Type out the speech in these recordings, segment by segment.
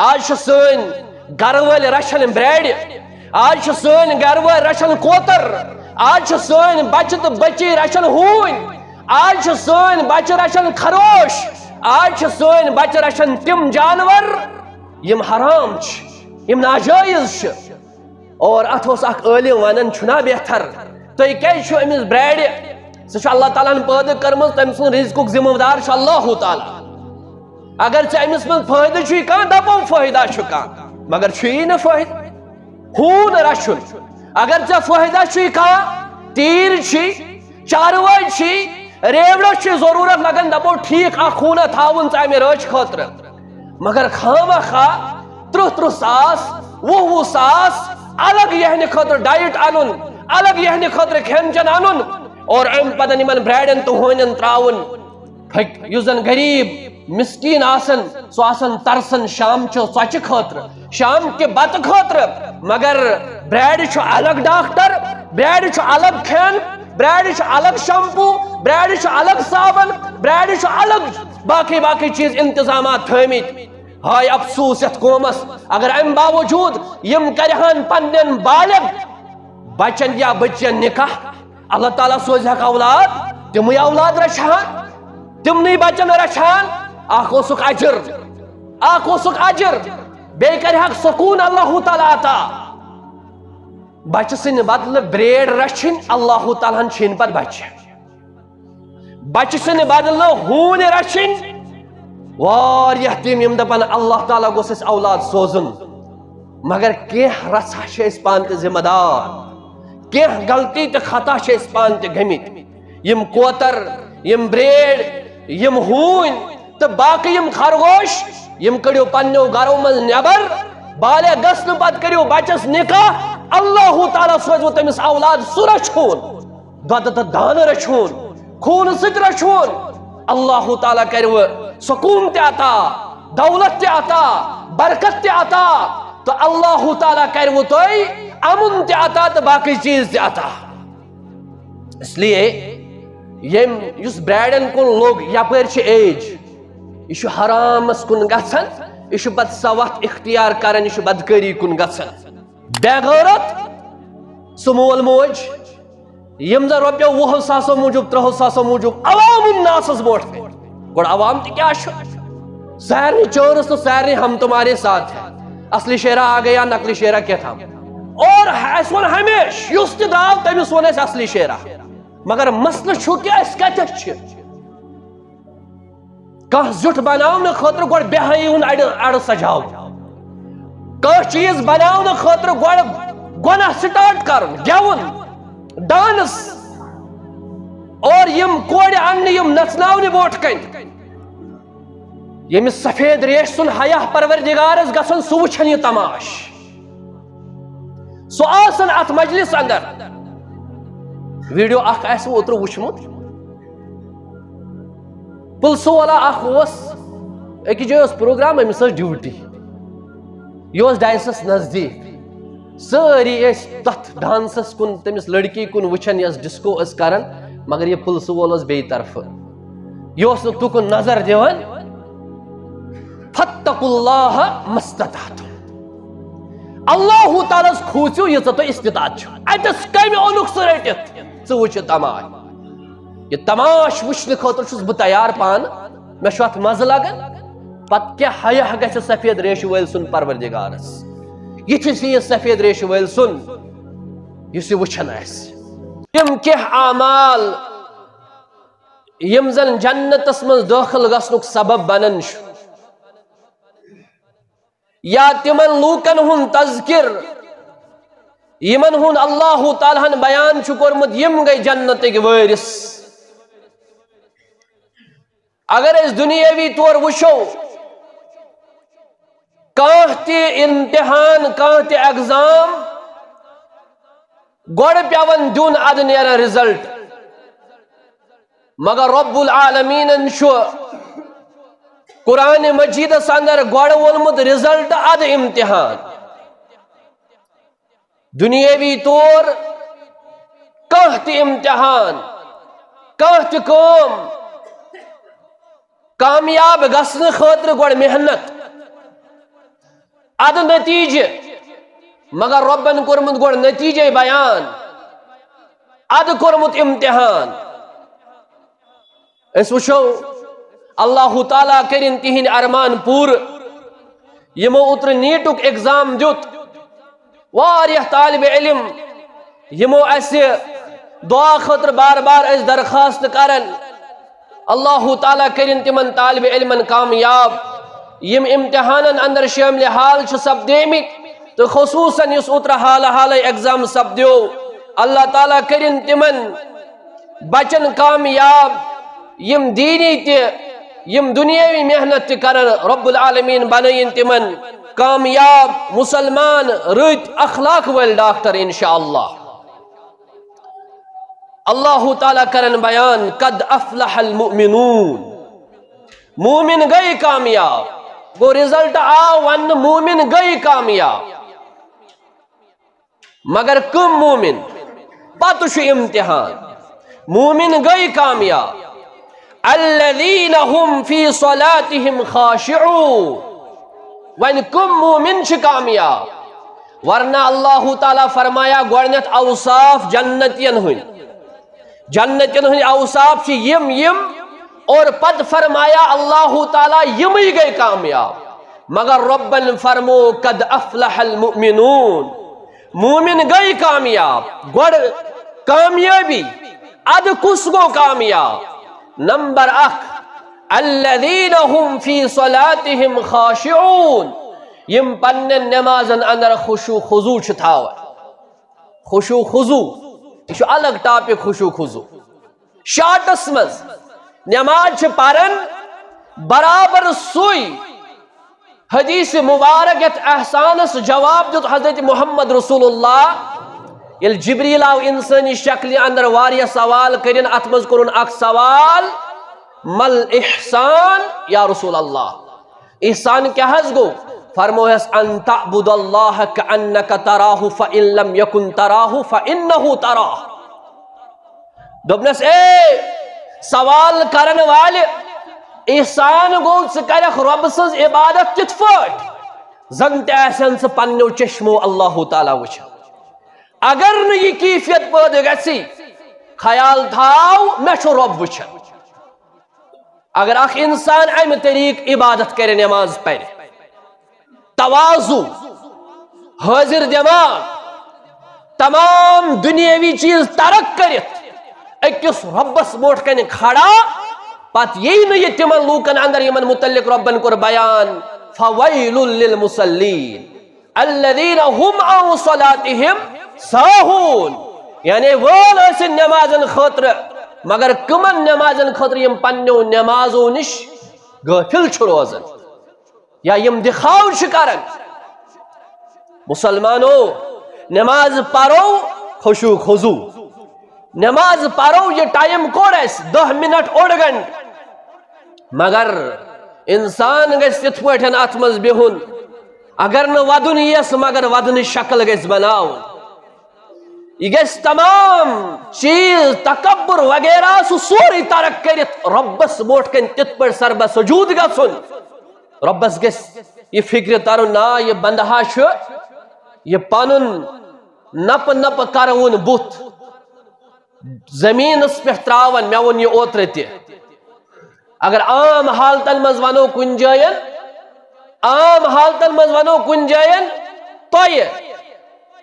آج سن گھر ول رچھن بریڈ، آج سن گھر ول رچھن کوتر، آج سن بچہ تو بچی رچھن ہون، آج سن بچہ رچھن خروش، آج سن بچہ رچھن تم جانور یم حرام یم ناجائز اور ات اخ عالم ونان چھنا بہتر تھی کیازِ امس بریڈ سہ اللہ تعالیٰ پیدا کرم تم سن رزقک ذمہ دار اللہ تعالیٰ اگر امس من فائدہ کان دپو فائدہ کان مگر چھ نا فائدہ ہون رچھن اگر ژے فائدہ کان تیر چاروٲے ریوڑس ضرورت لگان دپو ٹھیک اخ ہونا تھاون ژٕ امہِ رٲچھ خٲطرٕ مگر خامہ خواہ 30 ساس 20 ساس الگ یہنہ خاطر ڈائٹ انن الگ یہنہ خاطر کھین چین انن اور ام پتن یمن بریڈن تو ہونن تراون یس زن غریب مسکین آسن سو آسن ترسن شام چو ژۄچہِ خاطر شام کے بت خاطر مگر بریڈ چھ الگ ڈاکٹر بریڈ چھ الگ کھین بریڈ چھ الگ شمپو بریڈ چھ الگ صابن بریڈ چھ الگ باقی چیز انتظامات تھٲمٕتۍ ہائے افسوس یتھ قومس اگر ام باوجود یم کرہن پنن بالغ بچن یا بچن نکاح اللہ تعالیٰ سوزہک اولاد تمے اولاد رچھان تمنی بچن رچھان اخ اوسک اجر بیٚیہِ کرہک سکون اللہ تعالیٰ عطا بچہ سٕنٛدِ بدلہٕ بریڈ رچھن اللہ تعالیٰ ہن چھِن پتہٕ بچہ سٕنٛدِ بدلہٕ ہوٗنۍ رچھن واریاہ تِم یم دپن اللہ تعالیٰ گوٚژھ اَسہِ اولاد سوزُن مگر کینٛہہ رژھا چھِ أسۍ پانہٕ تہِ ذمہ دار کینٛہہ غلطی تہٕ خطا چھِ أسۍ پانہٕ تہِ گٔمٕتۍ یم کوتر یم بریڈ یم ہوٗنۍ تہٕ باقٕے یم خرگوش یم کڑیو پننیو گرو منٛز نیبر بالغ گژھنہٕ پتہٕ کٔرِو بچس نکاح اللہ تعالیٰ سوزوٕ تٔمِس اولاد سُہ رچھون دۄدٕ تہٕ دانہٕ رچھون خوٗنہٕ سۭتۍ رچھون اللہ تعالیٰ کرِ سکون تہِ عطا دولت تہِ عطا برکت تہِ عطا تو اللہ تعالیٰ کرِ تۄہہِ امن تہِ عطا تہٕ باقٕے چیز تہِ عطا اس لیے یم یُس بریڈن کُن لوٚگ یپٲرۍ چھِ ایج یہ چھُ حرامس کُن گژھان یہ چھُ پتہٕ سۄ وتھ اختیار کران یہ چھُ بدکٲری کُن گژھان بے غیرت سُہ مول موج یم زن رۄپیو 20 ساسو موٗجوٗب 30 ساسو موٗجوٗب عوام الناسس برونٛٹھ کٔنۍ گوٚڑ عوام تہِ کیٛاہ چھُ سارنٕے چٲنس تہٕ سارنٕے ہم تمہارے ساتھ ہے اصلی شیرا آ گیا نقلی شیرا کیا تھا اور اس ون ہمیش یُس تہِ درٛاو تٔمِس ووٚن اَسہِ اصلی شیرا مگر مسلہٕ چھُ کہِ أسۍ کتٮ۪تھ چھِ کانٛہہ زیُٹھ بناونہٕ خٲطرٕ گۄڈٕ بہٲیی ہُنٛد اڑٕ سجاو کانٛہہ چیٖز بناونہٕ خٲطرٕ گۄڈٕ گۄناہ سٹارٹ کرُن گٮ۪وُن ڈانس اور یم کورِ اننہٕ یم نژناونہِ برونٛٹھ کَنہِ ییٚمِس سفید ریش سُنٛد حیا پروردگارس گژھن سُہ وٕچھن یہِ تماش سُہ آسن اتھ مجلس اندر ویڈیو اکھ آسہِ اوترٕ وٕچھمُت پُلسہٕ والا اکھ اوس أکِس جایہِ اوس پروگرام أمِس ٲس ڈیوٹی یہِ اوس ڈایسس نزدیٖک سٲری ٲسۍ تتھ ڈانسس کُن تٔمِس لڑکی کُن وٕچھان یۄس ڈسکو ٲس کران مگر یہِ پُلسہٕ وول اوس بیٚیہِ طرفہٕ یہِ اوس نہٕ تُکُن نظر دِوان فَاتَّقُوا اللَّهَ مَا اسْتَطَعْتُمْ اللہ تعالیٰ ہس کھوٗژِو ییٖژاہ تۄہہِ استطاعت چھُ اتس کمہِ اوٚنُکھ سُہ رٔٹِتھ ژٕ وٕچھ یہِ تماش یہِ تماش وٕچھنہٕ خٲطرٕ چھُس بہٕ تیار پانہٕ مےٚ چھُ اتھ مزٕ لگان پتہٕ کیٛاہ حیا گژھِ سفید ریشہٕ وٲلۍ سُنٛد پروردگارس یِتھِس یہِ سفید ریشہٕ وٲلۍ سُنٛد یُس یہِ وٕچھان آسہِ تِم کینٛہہ اعمال یم زن جنتس منٛز دٲخل گژھنُک سبب بنان چھُ یا تمن لوٗکن ہُنٛد تذکر یمن ہُنٛد اللہ تعالیٰ ہن بیان چھُ کوٚرمُت یم گٔے جنتٕکۍ وٲرِث اگر أسۍ دُنیٲوی طور وٕچھو کانٛہہ تہِ امتحان کانٛہہ تہِ ایگزام گۄڈٕ پیٚوان دیُن ادٕ نیران رِزلٹ مگر رب العالمیٖنن چھُ قرآن مجیدس اندر گۄڈٕ ووٚنمُت رِزلٹ ادٕ امتحان دُنیٲوی طور کانٛہہ تہِ امتحان کانٛہہ تہِ کٲم کامیاب گژھنہٕ خٲطرٕ گۄڈٕ محنت اد نتیجہ مگر ربن کورمت گوڑ نتیجہ بیان اد کورمت امتحان اس وچھو اللہ تعالیٰ کرن تہند ارمان پور یمو اوتر نیٹک ایگزام دیت واریاہ طالب علم یمو اسہ دعا خاطر بار بار اس درخواست کرن اللہ تعالیٰ کرن تمن طالب علمن کامیاب یم امتحانن اندر شامل حال چھ سپدیمت تو خصوصاً اس اوتر حال ایگزام سپدیو اللہ تعالیٰ کرن تمن بچن کامیاب یم دینی تی یم دنیاوی محنت تی کرن رب العالمین بنائن تمن کامیاب مسلمان رت اخلاق ول ڈاکٹر انشاءاللہ اللہ تعالیٰ کرن بیان قد افلح المؤمنون مومن گئی کامیاب وہ رزلٹ ون مومن گئی کامیاب مگر کم مومن پتہ امتحان مومن گئی کامیاب الذین هم فی صلاتهم خاشعون ون کم مومن کامیاب ورنہ اللہ تعالیٰ فرمایا گوڑنیت اوصاف جنتین ہوئی جنتین ہوئی اوصاف یم اور پد فرمایا اللہ تعالیٰ یمی گئی کامیاب مگر ربن فرمو قد افلح المؤمنون مومن گئی کامیاب گوڑ کامیابی اد کس گو کامیاب نمبر 1 الذین هم فی صلاتهم خاشعون یم پن نمازن اندر خشوع خضوع چھتاو خشوع خضوع یہ الگ ٹاپک خشوع خضوع شارٹس مز نماز پرن برابر سوئی حدیث مبارکت احسانس جواب دیت حضرت محمد رسول اللہ یل جبریل آو انسانی شکل اندر واریہ سوال کرن اتمز کرن اک سوال مل احسان یا رسول اللہ احسان کیا حض گو فرموہس ان تعبد اللہ کانک تراہ فإن لم یکن تراہ فإنہ تراہ دوبنس اے سوال کرن والے احسان گو سکرخ رب سز عبادت کت فٹ زنت ایسن سے پنیو چشمو اللہ تعالیٰ وچھ اگر یہ کیفیت پیدا گسی خیال تھاو میں چھو رب وچھ اگر اخ انسان ام طریق عبادت کرے نماز پڑھے تواضع حاضر دماغ تمام دنیاوی چیز ترک کرت اکس ربس موٹ کن کھڑا پت یہی نہیں تمن لوکن اندر یمن متعلق ربن کر بیان فویل للمصلین الذین هم عن صلاتهم ساہون یعنی وہ ایسے نمازن خاطر مگر کمن نمازن خاطر یم پنیو نمازو نش غافل چھ روزن یا یم دکھاو شکارن مسلمانو نماز پارو خشوع خضوع نماز پارو یہ ٹائم کوڑ ہے 10 منٹ اوڑ گھنٹ مگر انسان گیس تت پٹھن ات مز بہن اگر نہ ودن یس مگر ودن شکل گیس بناو یہ گیس تمام چیز تکبر وغیرہ سوری ترک کرت ربس موٹ کن تت پر سر بسجود گسن ربس گیس یہ فکر ترن نا یہ بندہا چھ یہ پنن نپ نپ کرون بت زمین اس پہ تراون میں ون یہ اوتر تی اگر عام حالتن مز ونو کن جائن عام حالتن مز ونو کن جائن تو یہ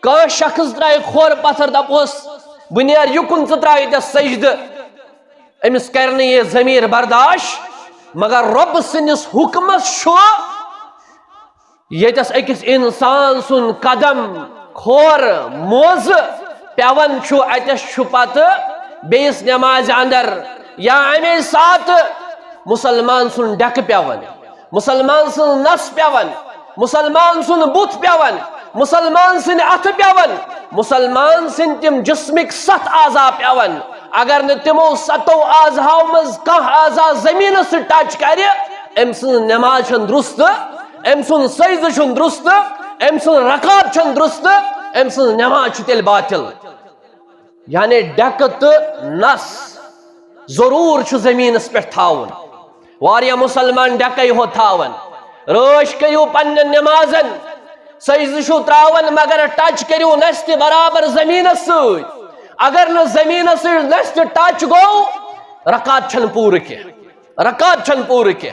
کان شخص ترائی خور پتھر دپوس بنیار یکن ترائی دس سجد امس کرنے یہ ضمیر برداشت مگر رب سنس حکمس شو یتس اکس انسان سن قدم خور موز پیون چھو اتس چھو پت بیس نماز اندر یا امی سات مسلمان سن ڈک پیون مسلمان سن نس پیون مسلمان سن بت پیون مسلمان سن ات پیون مسلمان سن تم جسمک 7 اعضاء پیون اگر نہ تمو 7 اعضاء مز کانٛہہ اعضاء زمین سے ٹچ کرے ام سن نماز چھن درست ام سن سجدہ چھن درست ام سن رکعت چھن درست ام سن نماز چھ تیل باطل یعنی ڈکت نس ضرور چھ زمین اس پر تھاون واریہ مسلمان ڈکے ہو تھاون روش کیو پن نمازن سجدہ چھو تراون مگر ٹچ کریو نست برابر زمین ست اگر نہ زمین ست نست ٹچ گو رکعت چھن پور کی رکعت چھن پور کی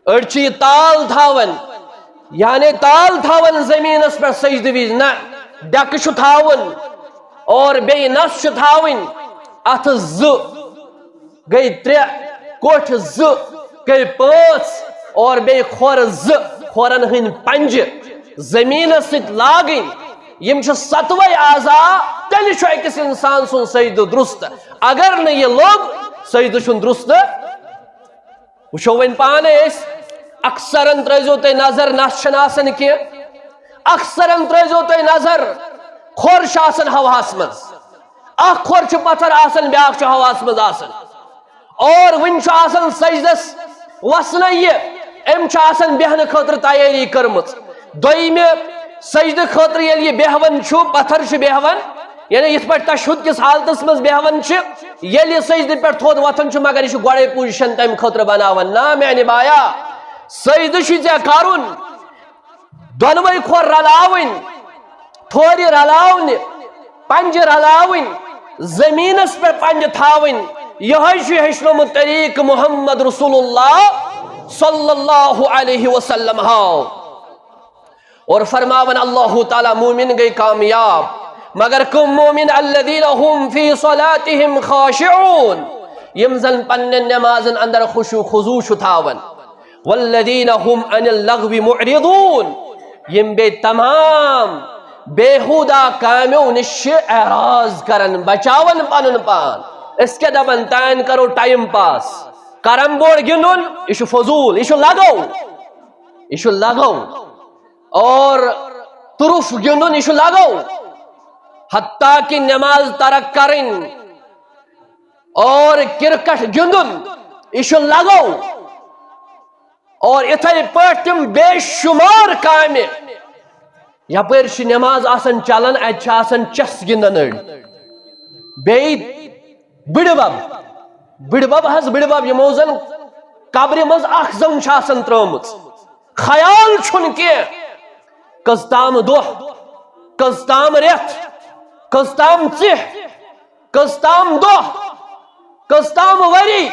اڑچی تال تھاون یعنی تال تھاون زمین اس پر سجدہ وز نہ ڈک چھو تھاون اور بے نس چھو تھاون ات ز گئی 3 کوٹھ ز گئی 5 اور بے کھور ز کھورن ہن 5 زمین ست لاگن یم چھ 7وے اعضاء تیل چھ اکس انسان سن سجدہ درست اگر نہ یہ لوگ سجدہ چھن درست وچھو ون پانے اس اکثر ترزو تے نظر نس چھن آسن کی اکثر ترزو تے نظر کھور چھ آسن ہواس مز اخ کھور چھ پتھر آسن بیاکھ چھ ہواس مز آسن اور ون چھ آسن سجدس وسن یہ ام چھ آسن بیہن خاطر تیاری کرمت دویم سجدہ خاطر یل یہ بیہون چھو پتھر چھ بیہون یعنی اس پر تشہد کس حالتس مز بیہون چھ یل یہ سجدہ پر تھود وطن چھ مگر یہ گوڑے پوزیشن تم خاطر بناون نا میانی بایا سجدہ چھ ژے کرن دونوے کھور رلاون تھوری رلاون پنج رلاون زمینس پر پنج تھاون یہ ہیچنومت طریق محمد رسول اللہ صلی اللہ علیہ وسلم ہاو اور فرماون اللہ تعالی مومن گئی کامیاب مگر کم مومن الذین هم فی صلاتهم خاشعون یم زن پن نمازن اندر خشوع خضوع تھاون والذین هم عن اللغو معرضون یم بے تمام بےہودہ کامیوں نش اعراض کرن بچاون پنن پان اس کے دبن تین کرو ٹائم پاس کرم بورڈ گنن یہ فضول یہ لگو اور طرف گنن یہ لگو حتیٰ کہ نماز ترک کرن اور کرکٹ گندن یہ لگو اور اتھے پاٹ تم بے شمار کامہ یپر نماز آسن چلان ات آسان چس گندن اڑ بی بڑبب حض بڑبب یمو زن قبر مز اخ زنگ آسان ترمت خیال چھن کی کز تام دہ کز تام ریت کز تام ژہ کز تام دہ کز تام وری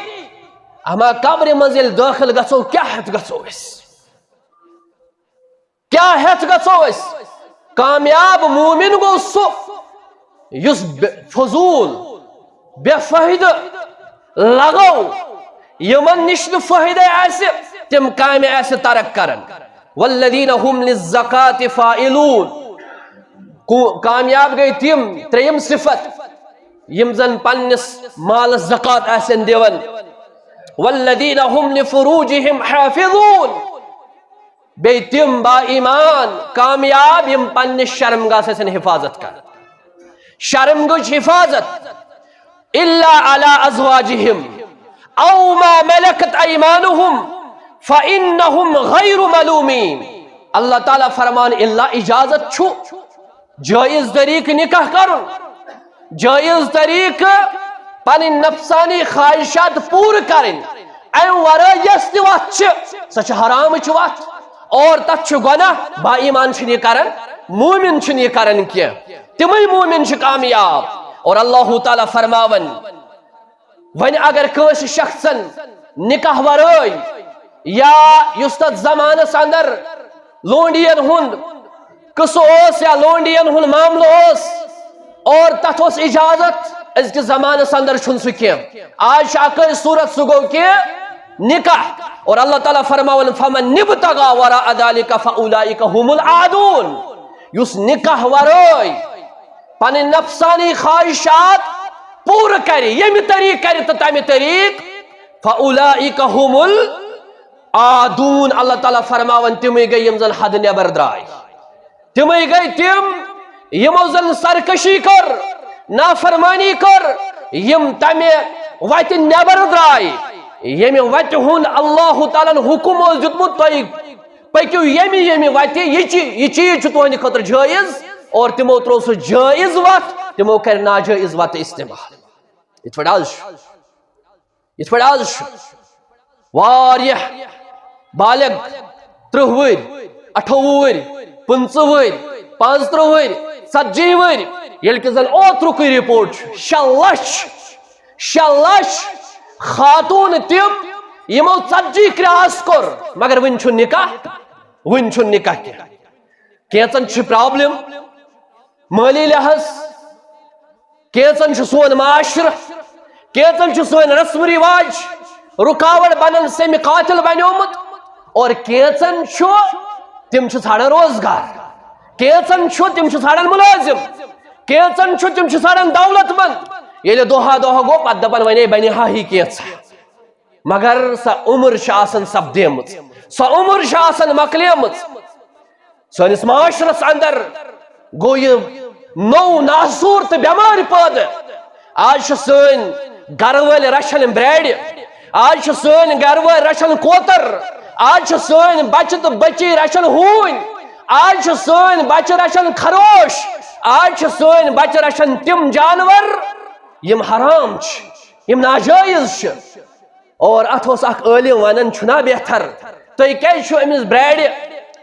اما قبر مز یل داخل گژھو کیا ہیت گژھو اس کیا ہیت گژھو اس کامیاب مومن گو سو یس فضول بے فائدہ لگو یمن نش فائدہ آسہ تم کام آسہ ترک کرن والذین هم للزکاة فاعلون کامیاب گئی تم تریم صفت یم زن پنس مال زکات آسن دیون والذین هم لفروجهم حافظون بے تم با ایمان کامیاب یم پنس شرمگاہ سے حفاظت کر شرمگاہ حفاظت الا علی ازواجہم او ما ملکت ایمانہم فإنہم غیر ملومین اللہ تعالیٰ فرمان اللہ اجازت چھو جائز طریق نکاح کرن جائز طریق پن نفسانی خواہشات پور کرن این ورا یست وات سچ حرام وات اور تت گناہ با ایمان چھنی کرن مومن چھنی کرن کیا تمہیں مومن چھ کامیاب اور اللہ تعالیٰ فرماون ون اگر کس شخصن نکاح ورائی یا یستت زمانس اندر لونڈین ہند قصہ اوس یا لونڈین ہند معاملہ اوس اور تت اوس اجازت از کے زمانس اندر چھن سو کیم آج شاکر صورت سگو کی نکاح اور اللہ تعالیٰ فرماون فمن نبتغا وراء ذلك فاولئک هم العادون یس نکاح ورائی پن نفسانی خواہشات پور کری یمی طریق کری تو تمی طریق فاولئک هم العادون اللہ تعالیٰ فرماون تمی گئی یمزن حد نبر درائی تمی گئی تم یمزن سرکشی کر نافرمانی کر یم تمی ویت نبر درائی یمی ویت ہون اللہ تعالیٰ حکم اوز دیتمت تو پکیو یمی ویت یہ چیز چھو تہندِ خاطر جائز اور تمو ترو سو جائز وات تمو کر ناجائز وات استعمال یت پڑ آز واریہ بالغ 30 ور 28 ور 15 ور 35 ور 40 ور یل کہ زن اوترک رپورٹ 6 لچھ خاتون تم یمو 40 کراس کور مگر ون چھ نکاح کیچن چھ پرابلم مالی لحاظ کیچن چھ سون معاشرہ کیچن چھ سون رسم رواج رکاوٹ بنن سمی قاتل بنیومت اور کیچن چھ تم چھ ژھانڈان روزگار کیچن چھ تم چھ ژھانڈان ملازم کیچن چھ تم چھ ژھانڈان دولت مند ییٚلہِ دۄہا گوٚو پتہٕ دپان ونے بنہِ ہا ہی کینژھا مگر سۄ عمر چھِ آسان سپدیمٕژ سۄ عمر چھِ آسان مۄکلیمٕژ سٲنِس معاشرس اندر گوٚو یہِ نوٚو ناسوٗر تہٕ بٮ۪مارِ پٲدٕ آز چھِ سٲنۍ گرٕ وٲلۍ رچھان برٛارِ آز چھِ سٲنۍ گرٕ وٲلۍ رچھان کوتر آز چھِ سٲنۍ بچہِ تہٕ بچی رچھان ہوٗنۍ آز چھِ سٲنۍ بچہِ رچھان خروش آج چھِ سٲنۍ بچہِ رچھان تِم جانور یم حرام یم ناجائز اور ات اخ عالم ونان چھنا بہتر تُہۍ کیازِ چھو أمِس برٛارِ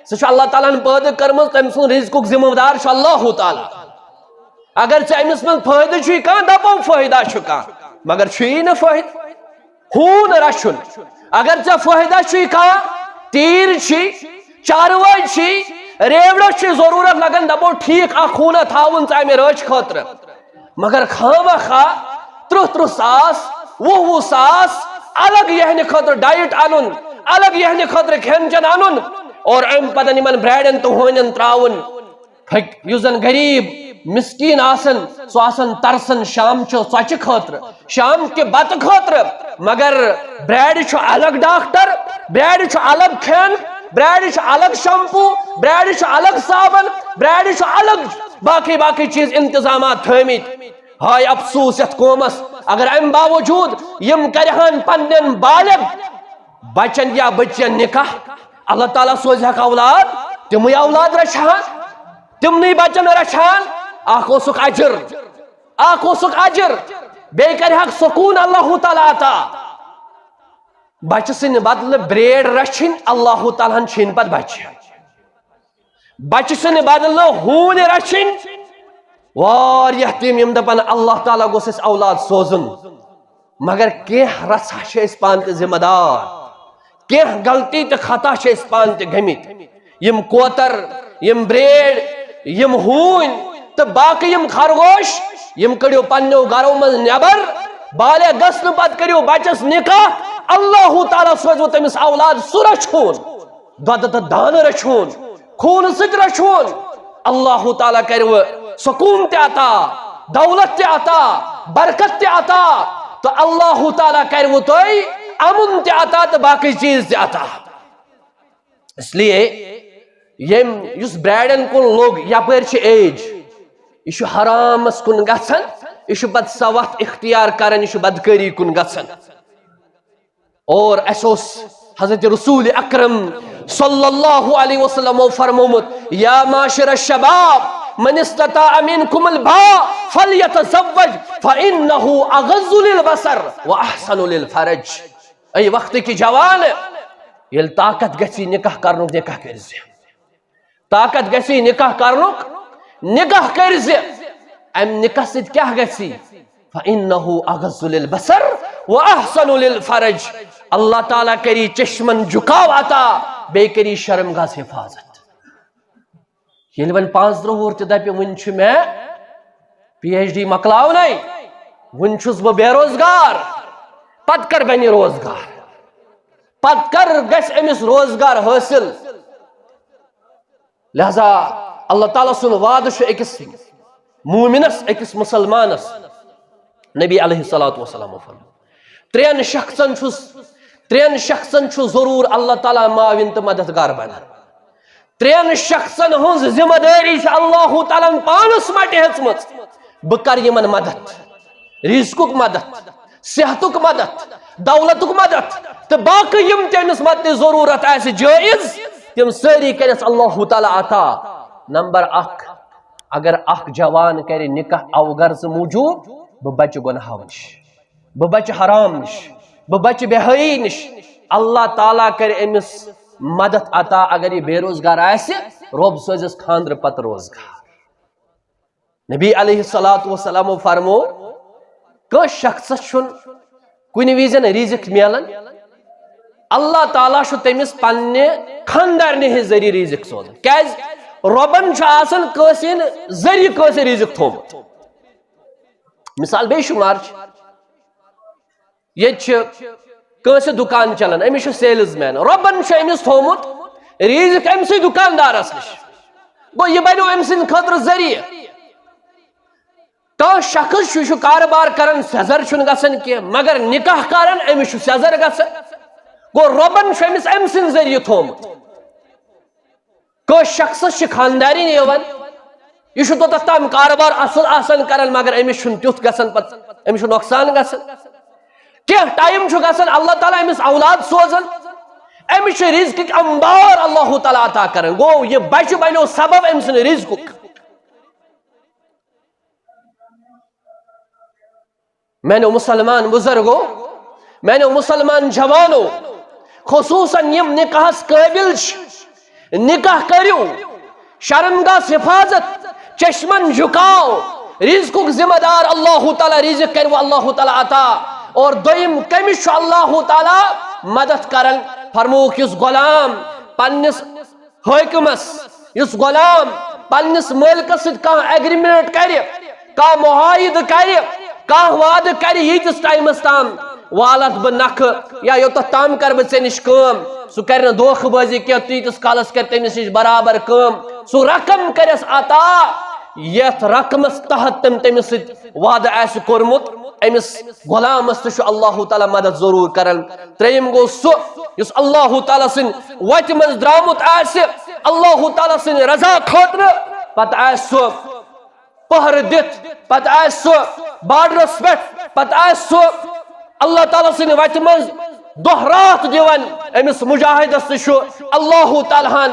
سۄ چھِ اللہ تعالیٰ ہن پٲدٕ کٔرمٕژ تٔمۍ سُنٛد رزقُک ذمہٕ دار چھُ اللہ تعالیٰ اگر ژےٚ أمِس منٛز فٲیدٕ چھُے کانٛہہ دپو فٲیدہ چھُ کانٛہہ مگر چھُیی نہٕ فٲیدٕ ہوٗن رچھُن اگر ژےٚ فٲیدہ چھُے کانٛہہ تیٖر چھِی چاروٲے چھِی ریوڑس چھِ ضروٗرت لگان دپو ٹھیٖک اکھ ہوٗنہ تھاوُن ژٕ امہِ رٲچھ خٲطرٕ مگر خامخواہ 30 ساس 20 ساس الگ یہنہِ خٲطرٕ ڈایٹ انُن الگ یہنہِ خٲطرٕ کھٮ۪ن چٮ۪ن انُن اور امہِ پتہٕ یِمن برٛارٮ۪ن تہٕ ہوٗنٮ۪ن تراوُن یُس زن غریٖب مسکیٖن آسن سُہ آسن ترسن شامچہِ ژۄچہِ خٲطرٕ شام کہِ بتہٕ خٲطرٕ مگر برٛارِ چھُ الگ ڈاکٹر برٛارِ چھُ الگ کھٮ۪ن برٛارِ چھُ الگ شمپوٗ برٛارِ چھُ الگ صابن برٛارِ چھُ الگ باقی چیز انتظامات تھٲمٕتۍ ہاے افسوس یتھ قومس اگر امہِ باوجوٗد یم کرہن پننٮ۪ن بالغ بچن یا بچین نکاح اللہ تعالیٰ سوزہکھ اولاد تمے اولاد رچھان تمنٕے بچن رچھان اکھ اوسُکھ اجر بیٚیہِ کرہکھ سکوٗن اللہ تعالیٰ عطا بچہ سٕنٛدِ بدلہٕ برٛیڈ رچھِنۍ اللہ تعالیٰ ہن چھِنۍ پتہٕ بچہ سٕنٛدِ بدلہٕ ہوٗنۍ رچھِنۍ واریاہ تِم یم دپان اللہ تعالیٰ گوٚژھ اَسہِ اولاد سوزُن مگر کینٛہہ رژھا چھِ أسۍ پانہٕ تہِ ذمہٕ دار کینٛہہ غلطی تہٕ خطا چھِ أسۍ پانہٕ تہِ گٔمٕتۍ یم کوتر یم برٛیڈ یم ہوٗنۍ تہٕ باقٕے یم خرگوش یم کٔڑِو پننیو گرو منٛز نٮ۪بر بالغ گژھنہٕ پتہٕ کٔرِو بچس نکاح اللہ تعالیٰ سوزوٕ تٔمِس اولاد سُہ رچھون دۄدٕ تہٕ دانہٕ رچھون خوٗنہٕ سۭتۍ رچھون اللہ تعالیٰ کرِوٕ سکون تہِ عطا دولت تہِ عطا برکت تہِ عطا تو اللہ تعالیٰ کرِوٕ تۄہہِ امن تہِ عطا تہٕ باقٕے چیٖز تہِ عطا اس لیے یُس برٛارٮ۪ن کُن لوٚگ یپٲرۍ چھِ ایج یہِ چھُ حرامس کُن گژھان یہِ چھُ پتہٕ سۄ وتھ اختیار کران یہِ چھُ بدکٲری کُن گژھان اور اسہِ اوس حضرت رسول اکرم صلی اللہ علیہ وسلم فرمومُت یا معاشر الشباب من استطاع منكم الباء فليتزوج فإنه أغض للبصر وأحسن للفرج اے وقتٕکۍ جوان ییٚلہِ طاقت گژھی نکاح کرنُک نکاح کٔرزِ طاقت گژھی نکاح کرنُک نکاح کٔرزِ امہِ نکاح سۭتۍ کیٛاہ گژھی فإنه أغض للبصر وأحسن للفرج اللہ تعالیٰ کری چشمن جھکاو عطا بیٚیہِ کری شرمگاہس حفاظت ییٚلہِ وۄنۍ 15 وُہُر تہِ دپہِ وُنہِ چھُ مےٚ PhD مۄکلاونَے وُنہِ چھُس بہٕ بے روزگار پتہٕ کر بنہِ روزگار پتہٕ کر گژھِ أمِس روزگار حٲصِل لہذا اللہ تعالیٰ سُنٛد وعدٕ چھُ أکِس مومِنس أکِس مُسلمانس نبی علیہ الصلوۃ والسلام فرموو 3 شخصن چھُ ضروٗر اللہ تعالیٰ معاوِن تہٕ مددگار بنان 3 شخصن ہٕنٛز ذمہٕ دٲری چھِ اللہ تعالیٰ ہن پانس مٹہِ ہیژمٕژ بہٕ کرٕ یِمن مدد رزقُک مدد صحتُک مدد دولتُک مدد تہٕ باقٕے یِم تہِ أمِس مددِ ضروٗرت آسہِ جٲیز تِم سٲری کرٮ۪س اللہ تعالیٰ عطا نمبر 1 اگر اکھ جوان کرِ نکاح او غرض موٗجوٗب بہٕ بچہِ گۄنہو نِش بہٕ بچہِ حرام نِش بہٕ بچہِ بے حیٲیی نِش اللہ تعالیٰ کرِ أمِس مدد عطا اگر یہِ بے روزگار آسہِ رب سوزس خاندر پت روزگار نبی علیہ الصلوۃ والسلام فرمو کہ شخص چھن کن وزن رزق ملان اللہ تعالیٰ تمس پنہ خاندارنہ ہز ذریعہ رزق سوزان کیاز ربن آسان کٲنٛسہِ ذریعہ کٲنٛسہِ رزق تھومت مثال بے شمار یہ کٲنٛسہِ دکان چلان امس سیلز مین ربن امس تھومت رزق امسی دکاندارس نش گو یہ بنو ام سند خاطر ذریعہ تو شخص یہ کاروبار کران سیزر گژھان کی مگر نکاح کران امس سیزر گژھان گو ربن امس ام سند ذریعہ تھومت کہ شخص خانداری نیوان یہ توتھ تام کاروبار اصل آسان کران مگر امس تیت گژھان پتہ امس نقصان گژھان کیا ٹائم گژھان اللہ تعالیٰ امس اولاد سوزان امس رزق انبار اللہ تعالیٰ عطا کران گو یہ بچہ بنو سبب ام سند رزق میں نے مسلمان بزرگو میں نے مسلمان جوانو خصوصاً یم نکاحس قابل نکاح کریو شرمگاہ حفاظت چشمن جھکاؤ رزق ذمہ دار اللہ تعالیٰ رزق کرو اللہ تعالیٰ عطا اور دویم کمش اللہ تعالیٰ مدد کرن فرموک اس غلام پنس حکمس اس غلام پنس ملکس کان ایگریمنٹ کر کان معاہد کر کان وعدہ کر یتس ٹائمس تام والت بہ نکھ یا یوتھ تام کر بہ ژے نش کام سہ کر دھوکہ بازی کی تیتس کالس کر تمس نش برابر کام سہ رقم کرس عطا یتھ رقمس تحت تمس وعدہ آس کورمت امس غلامس تہ اللہ تعالیٰ مدد ضرور کرن تریم گو سہ یس اللہ تعالیٰ سن وت من درامت آس اللہ تعالیٰ سن رضا خاطر پتہ آس سہ پہر دت پتہ آس سہ بارڈرس پہ پتہ آس سہ اللہ تعالیٰ سن وت من دہ رات دیوان امس مجاہدس تہ اللہ تعالیٰ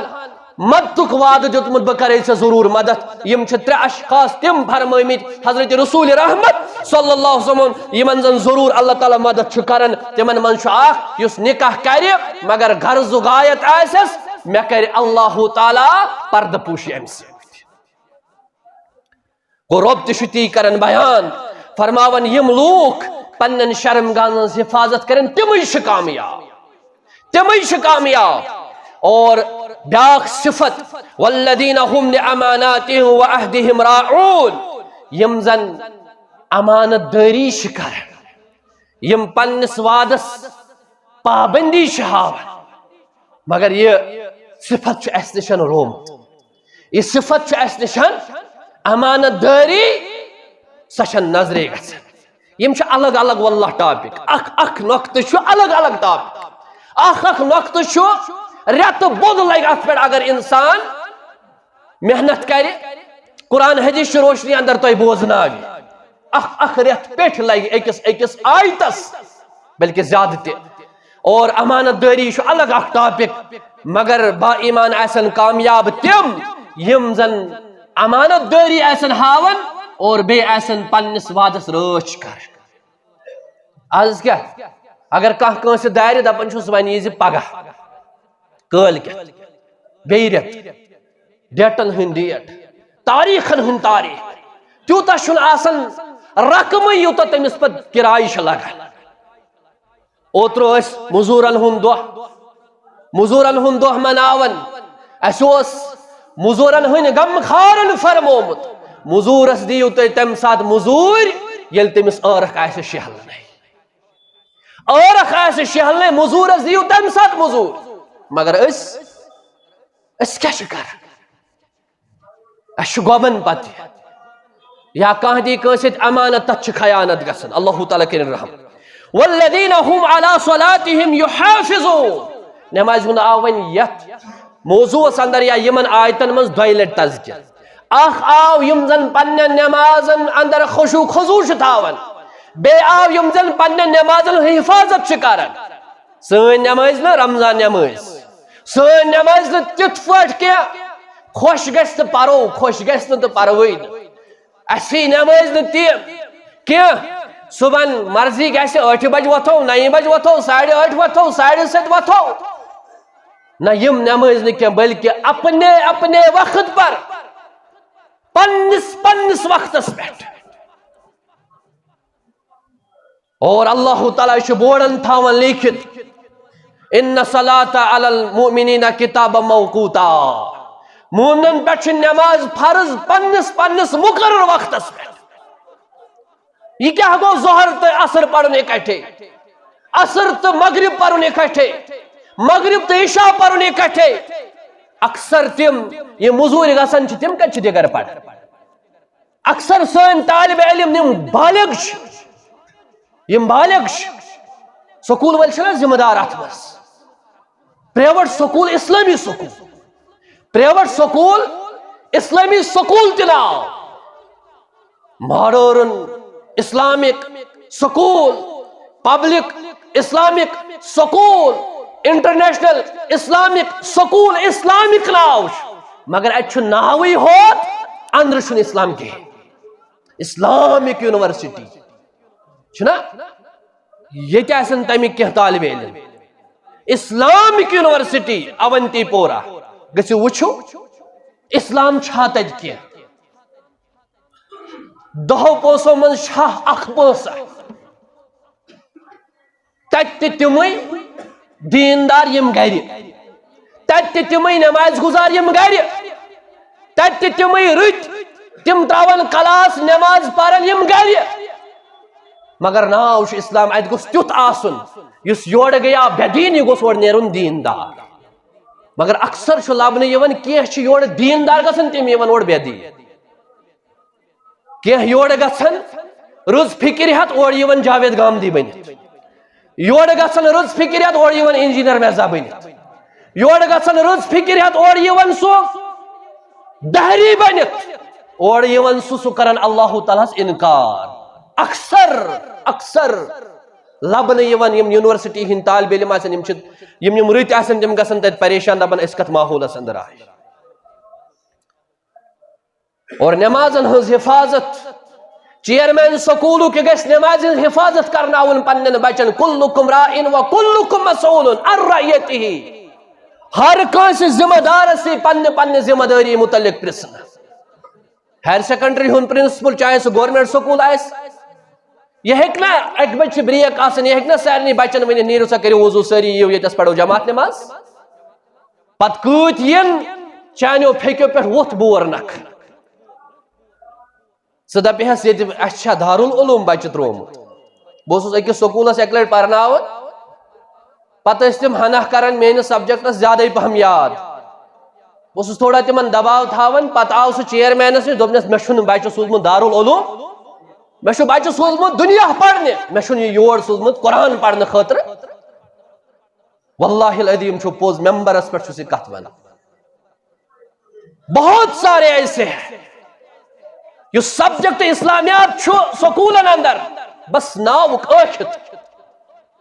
مدتک وعدہ دیتمت بہ کرے ژے ضرور مدد یم چھ ترے اشخاص تم فرمٲمٕتۍ حضرت رسول رحمت صلی اللہ علیہ وسلم یمن زن ضرور اللہ تعالیٰ مدد چھ کران تمن من چھ اکھ یس نکاح کر مگر غرض و غایت آسس مے کر اللہ تعالیٰ پردہ پوشی ام سۭتۍ گو رب تہ چھ تی کران بیان فرماون یم لوک پنن شرمگاہن ہنٛز حفاظت کرن تمے چھ کامیاب تمے چھ کامیاب اور بیاکھ صفت والذین هم لاماناتهم وعهدهم راعون یم زن امانت داری چھ کران یم پنس وعدس پابندی چھ ہاوان مگر یہ صفت چھ اس نشان رومت یہ صفت چھ اس نشان امانت داری سشن نظرے گژھان یم چھ الگ الگ واللہ ٹاپک اخ نقطہ چھ الگ الگ ٹاپک اخ نقطہ چھ رت بود لگ ات پہ اگر انسان محنت کر قرآن حدیث روشنی اندر تہ بوزناوی اخ رت پیٹھ لگ اکس آیتس بلکہ زیادہ تہ اور امانت داری الگ اخ ٹاپک مگر با ایمان آسن کامیاب تم یم زن امانت داری آسن ہاون اور بے آسن پنس وعدس رچ کر آز کیا اگر کانس دارِ دپان چھس ون یی پگہ کل بیت ڈیٹن ہند ڈیٹ تاریخن ہند تاریخ تیوتہ چھن آسان رقم یوتہ تمس پہ کرایہ لگان اوترو اس مزورن ہند دہ مناون اس مزورن ہند غم خارن فرمومت مزورس دیو تھی تم سات مزور یل تمس عرق آس شہلنے عرق آس شہلنے مزورس دیو تم سات مزور مگر اس کیا کر اس گوبن پتہ یا کان دی کنسیت امانت تت خیانت گسن اللہ تعالیٰ کرن رحم والذین هم علی صلاتهم یحافظون نماز ہند آون یت موضوع اندر یا یمن آیتن من دویلٹ تذکر اخ آو یم زن پنہ نمازن اندر خشوع خضوع تھاون بے آو یم زن پنہ نمازن حفاظت کران سن نماز نا رمضان نماز سن نماز نا تت پٹ کی خوش گژھِ تہٕ پرو خوش گژھِ نہٕ تہٕ پروٕے نہٕ اسی نماز نہٕ تہِ کینٛہہ صبحن مرضی گژھِ 8 بجہِ وۄتھو 9 بجہِ وۄتھو 8:30 وۄتھو 7:30 وۄتھو نہ یم نماز نہ بلکہ اپنے اپنے وقت پر پنس وقتس پہ اور اللہ تعالیٰ بورڈن تھاون لیکھت ان صلاۃ علی المؤمنین کتابا موقوتا مومنن پہ نماز فرض پنس مقرر وقتس پہ یہ کیا گو ظہر تو عصر پڑھن اکٹھے عصر تو مغرب پڑھن اکٹھے مغرب تو عشاء پڑھن اکٹھے اکثر تم یہ مزور گسن تم کت دگر پڑھ اکثر سن طالب علم یم بالغ سکول ول ذمہ دار ات مز پریویٹ سکول اسلامی سکول پریویٹ سکول اسلامی سکول تناو modern Islamic school public Islamic school international Islamic school Islamic ناو مگر ات ناوی ہوت اندر چھ اسلام کی اسلامک یونیورسٹی چھنا یہ آسن تمیک کی طالب علم اسلامک یونیورسٹی اونتی پورہ گھو وچھو اسلام چھا تت کی دہو پوسو من شاہ اخ پوسہ تت تمے دیندار یم گھر تت تمے نماز گزار یم گھر تت تمے رت تم تراون کلاس نماز پرن یم گھر مگر ناو اسلام ات گوس تیت آسن اس یور گیا بے دین یہ گوس اور نیرن دیندار مگر اکثر لبنہ یوان کینہ یور دیندار گژھن تم یوان اور بے دین کینہ یور گژھن رز فکر ہت اور یوان جاوید گامدی بنت یور گژھن رز فکر ہت اور یوان انجینئر مرزا بنت یور گژھن رز فکر ہت اور یوان سو دہری بنت اور یوان سو کرن اللہ تعالیٰ انکار اکثر لبنہ یوان یم یونیورسٹی ہند طالب علم آسن یم رت آسن تم گژھن تت پریشان دپان اس کت ماحولس اندر آئے اور نمازن ہز حفاظت چیئرمین سکولو کے گھس نماز حفاظت کرناون پنن بچن کلکم رائن و کلکم مسئول عن رعیتہ ہر کانس ذمہ دار سے پن ذمہ داری متعلق پرسن ہائر سیکنڈری ہن پرنسپل چاہے سو گورنمنٹ سکول آئس یہ ہیکنا ایک بچ بریک آسن یہ ہیکنا سارنی بچن ون نیرو سا کرو وضو ساری یتس پڑھو جماعت نماز پت کت ین چانو پھیکو پہ ووت بور نکھ سہ دپہس یہ اچھا دارالعلوم بچہ ترومت بہت اکس سکولس اک لٹ پرناون پتہ تم ہنہ کران میانس سبجیکٹس زیادہ پہم یاد بہت تھوڑا تمن دباؤ تھاون پتہ آو سہ چیئرمینس نش دوپنس مے چھن بچہ سوزمت دارالعلوم مے چھ بچہ سوزمت دنیا پڑھنے مے چھن یور سوزمت قرآن پڑھنے خاطر واللہ العظیم چھ پوز ممبرس پہ چھ یہ کت ونان بہت سارے ایسے ہیں یہ سبجیکٹ اسلامیات چھ سکولن اندر بس ناوک ٲکھِتھ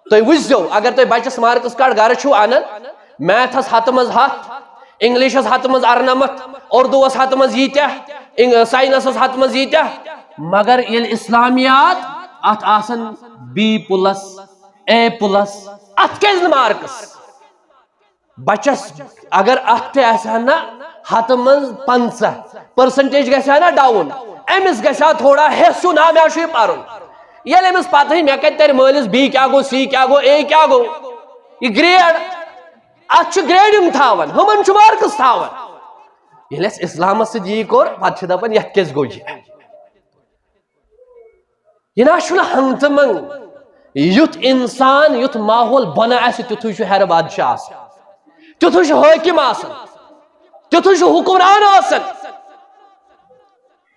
تُہۍ وٕچھزیو اگر تُہۍ بچس مارکس کارڈ گھرٕ چھُو انان میتھس ہتھ منٛز 100 انگلشس ہتھ منٛز 98 اردوس ہتھ منٛز ییٖتیاہ ساینسس ہتھ منٛز ییٖتیاہ مگر ییٚلہِ اسلامیات اتھ آسان B+ A+ اتھ کیازِ نہٕ مارکس بچس اگر اتھ تہِ آسہِ ہا نا ہتھ منٛز 50% گژھِ ہا نا ڈاوُن امس گژھِ تھوڑا ہیسو نا مےٚ چھُ یہِ پرُن ییٚلہِ أمِس پتہٕ مےٚ کتہِ ترِ مٲلِس B کیٛاہ گوٚو C کیٛاہ گوٚو A کیٛاہ گوٚو یہِ گریڈ اتھ چھُ گریڈنگ تھاوان ہُمن چھُ مارکس تھاوان ییٚلہِ اَسہِ اسلامس سۭتۍ یی کوٚر پتہٕ چھِ دپان یتھ کیٛازِ گوٚو یہِ نہ چھُنہٕ ہنگتہٕ منٛگ یُتھ انسان یُتھ ماحول بۄنہٕ آسہِ تیُتھُے چھُ ہیرٕ بادشاہ آسان تیُتھُے چھُ حٲکِم آسان تیُتھُے چھُ حُکمران آسان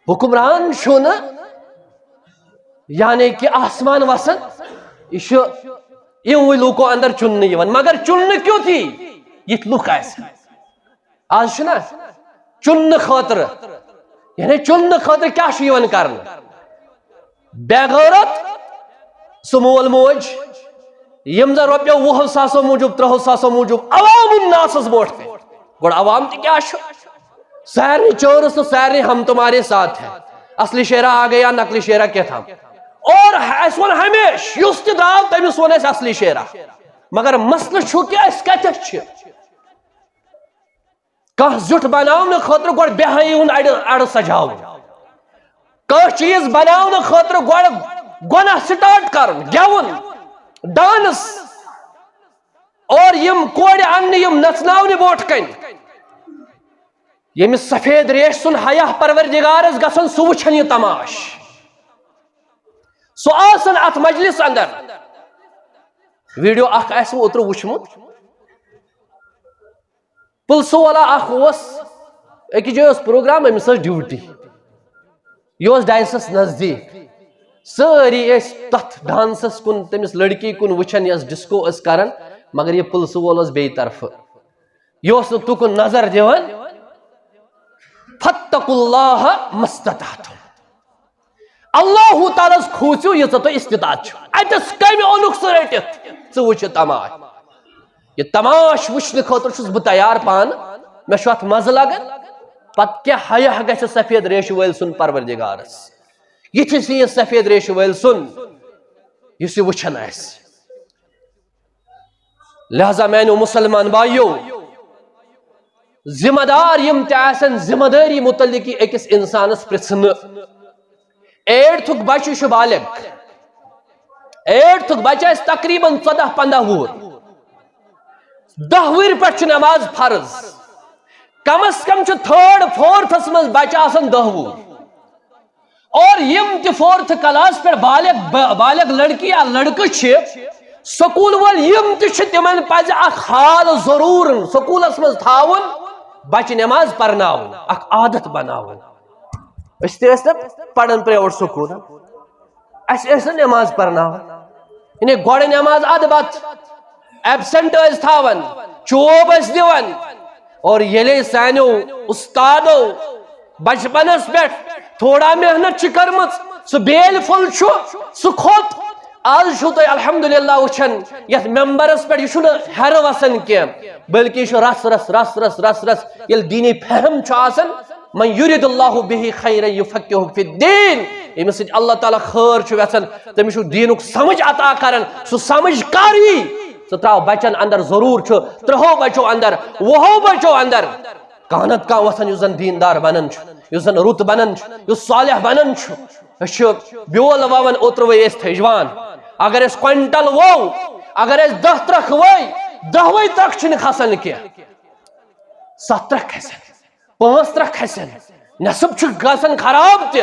حکمران چھُنہٕ یعنی کہ آسمان وسان یہ اِوٕے لوٗکو اندر چُننہٕ یِوان مگر چُننہٕ کیُتھ یی یِتھ لُکھ آسہِ آز چھُنہ چُننہٕ خٲطرٕ یعنی چُننہٕ خٲطرٕ کیٛاہ چھُ یِوان کرنہٕ بے غٲرت سُہ مول موج یم زن رۄپیو 20 ساسو موٗجوٗب 30 ساسو موٗجوٗب عوام الناسس برونٛٹھ کٔنۍ گۄڈٕ عوام تہِ کیٛاہ چھُ سارنٕے چورس تو سارنٕے ہم تمہارے ساتھ ہے اصلی شیرا آ گیا نقلی شیرا کیا تھا اور اس ون ہمیش یُس تہِ درٛاو تٔمِس ووٚن اَسہِ اصلی شیرا مگر مسلہٕ چھُ کہِ أسۍ کتٮ۪تھ چھِ کانٛہہ زیُٹھ بناونہٕ خٲطرٕ گۄڈٕ بہٲیی ہُنٛد اَڑٕ سجاوُن، کانٛہہ چیٖز بناونہٕ خٲطرٕ گۄڈٕ گۄناہ سٹارٹ کرُن، گٮ۪وُن، ڈانس، اور یم کورِ اننہٕ یم نژناونہِ برٛونٛٹھ کَنہِ، ییٚمِس سفید ریش سُنٛد حیا پروردگارس گژھن سُہ وٕچھن یہِ تماش، سُہ آسن اتھ مجلس اندر۔ ویڈیو اکھ آسہِ اوترٕ وٕچھمُت، پُلسہٕ والا اکھ اوس أکِس جایہِ اوس پروگرام، أمِس ٲس ڈیوٹی، یہِ اوس ڈانسس نزدیٖک، سٲری ٲسۍ تتھ ڈانسس کُن تٔمِس لڑکی کُن وٕچھان یۄس ڈسکو ٲس کران، مگر یہِ پُلسہٕ وول اوس بیٚیہِ طرفہٕ، یہِ اوس نہٕ تُکُن نظر دِوان۔ فَاتَّقُوا اللَّهَ مَا اسْتَطَعْتُمْ، اللہ تعالیٰ کھوٗژِو ییٖژاہ تۄہہِ استطاعت چھُ، اَتٮ۪س کمہِ اوٚنُکھ ژٕ رٔٹِتھ، ژٕ وٕچھ یہِ تماش، یہِ تماش وٕچھنہٕ خٲطرٕ چھُس بہٕ تیار پانہٕ، مےٚ چھُ اتھ مزٕ لگان، پتہٕ کیٛاہ حیا گژھِ سفید ریشہٕ وٲلۍ سُنٛد پروردگارس، یِتھِس یہِ سفید ریشہٕ وٲلۍ سُنٛد یُس یہِ وٕچھان آسہِ۔ لہذا میانیو مسلمان بھائیو، ذمہ دار یم تہِ آسن، ذمہ دٲری متعلق أکِس انسانس پرژھنہٕ۔ 8تھُک بچہِ چھُ بالغ، 8تھُک بچہِ آسہِ تقریباً 14-15 وُہُر، 10 وُہٕرۍ پٮ۪ٹھ چھُ نماز فرض، کم از کم چھُ 3rd 4تھس منٛز بچہِ آسان 10 وُہُر، اور یم تہِ 4تھ کلاس پٮ۪ٹھ بالغ لڑکی یا لڑکہٕ چھِ، سکوٗل وٲلۍ یم تہِ چھِ، تِمن پزِ اکھ حال ضروٗر سکوٗلس منٛز تھاوُن، بچہِ نٮ۪ماز پرناوُن، اکھ عادت بناوُن۔ أسۍ تہِ ٲسۍ نہ پران پرٛیویٹ سکوٗل، اَسہِ ٲسۍ نہٕ نٮ۪ماز پرناوان، یعنی گۄڈٕ نٮ۪ماز ادٕ بتہٕ، ایبسینٹ ٲسۍ تھاوان، چوب ٲسۍ دِوان، اور ییٚلے سانیو اُستادو بچپنس پٮ۪ٹھ تھوڑا محنت چھِ کٔرمٕژ، سُہ بیلہِ پھوٚل چھُ سُہ کھوٚت، آز چھُو تُہۍ الحمدللہ وٕچھان یتھ ممبرس پٮ۪ٹھ یہِ چھُنہٕ ہیرٕ وسان کینٛہہ، بلکہ یہِ چھُ رس رس رس رس رس رس، ییٚلہِ دیٖنی فہم چھُ آسان، من یُرِد اللہ بِہِ خیرًا یُفقِّہُ فی الدین، ییٚمِس سۭتۍ اللہ تعالیٰ خٲر چھُ یژھان، تٔمِس چھُ دیٖنُک سمجھ عطا کران، سُہ سمجھ کر یی، ژٕ تراو بچن اندر، ضروٗر چھُ 3 بچو اندر 20 بچو اندر کانٛہہ نتہٕ کانٛہہ وۄتھان یُس زن دیٖندار بنان چھُ، یُس زن رُت بنان چھُ، یُس صالح بنان چھُ۔ أسۍ چھِ بیول ووان، اوترٕ ؤے أسۍ تھجوان، اگر أسۍ کوینٹل وو، اگر أسۍ 10 ترکھ ؤے، 10 ترکھ چھِنہٕ کھسان کینٛہہ، 7 ترکھ کھسن، 5 ترکھ کھسن، نصب چھُ گژھان خراب تہِ۔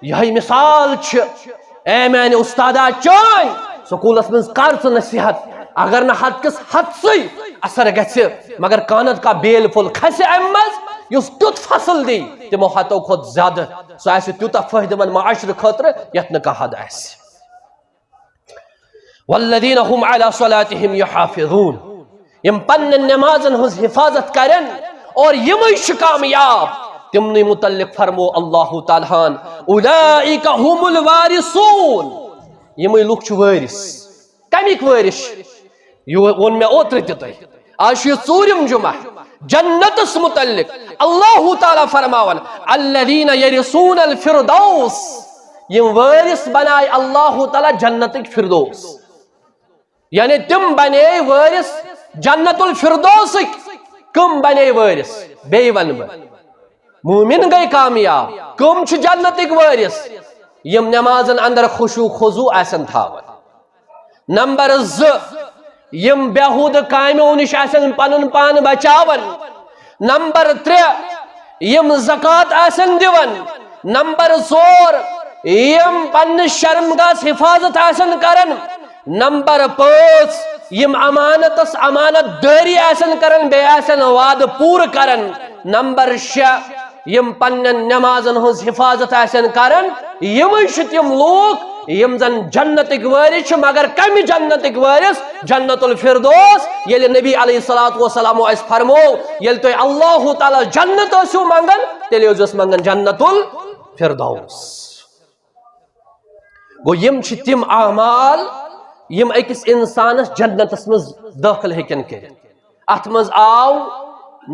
یِہے مثال چھِ، اے میانہِ اُستادا چٲنۍ، سکوٗلس منٛز کر ژٕ نصیحت، اگر نہٕ حد کِس حدسٕے اثر گژھِ، مگر کانٛہہ نتہٕ کانٛہہ بیل پھوٚل کھسہِ امہِ منٛز یُس تیُتھ فصل دی تِمو حدو کھۄتہٕ زیادٕ، سُہ آسہِ تیوٗتاہ فٲیدٕ منٛد معاشرٕ خٲطرٕ یتھ نہٕ کانٛہہ حد آسہِ۔ والذین هم علی صلاتہم یحافظون، یم پننٮ۪ن نمازن ہٕنٛز حفاظت کرن اور یمے چھِ کامیاب، تمنٕے متعلق فرمو اللہ تعالیٰ ہن اولئک هم الوارثون، یمے لُکھ چھِ وٲرث۔ کمیِکۍ وٲرث؟ یہِ ووٚن مےٚ اوترٕ تہِ تۄہہِ، آز چھُ یہِ 4م جمعہ، جنتس متعلق اللہ تعالیٰ فرماون الذین یرثون الفردوس، یم وٲرث بنائے اللہ تعالیٰ جنتٕکۍ فردوس، یعنی تم بنے وٲرث جنت الفردوسٕکۍ، کم بنے وٲرث؟ بیٚیہِ ونہٕ بہٕ، مومن گٔے کامیاب، کم چھِ جنتٕکۍ وٲرث؟ یم نمازن اندر خشوع خضوع آسن تھاون۔ نمبر 2، یم بےہودٕ کامیو نِش آسن پنُن پان بچاون۔ نمبر 3، یم زکات آسن دِوان۔ نمبر 4، یم پننِس شرمگاہس حفاظت آسن کران۔ نمبر 5، یم امانتس امانت دٲری آسن کران، بیٚیہِ آسن وعدٕ پوٗرٕ کران۔ نمبر 6، یم پننٮ۪ن نمازن ہٕنٛز حفاظت آسن کران۔ یمے چھِ تِم لوٗکھ یم زن جنتٕکۍ وٲرث چھِ، مگر کمہِ جنتٕکۍ وٲرث؟ جنت الفردوس۔ ییٚلہِ نبی علیہ الصلوۃ والسلام اسہِ فرمو ییٚلہِ تُہۍ اللہ تعالیٰ جنت ٲسِو منگان، تیٚلہِ ٲسۍزیوس منگان جنت الفردوس۔ گوٚو یم چھِ تِم اعمال یم أکِس انسانس جنتس منٛز دٲخل ہیٚکن کٔرِتھ۔ اتھ منٛز آو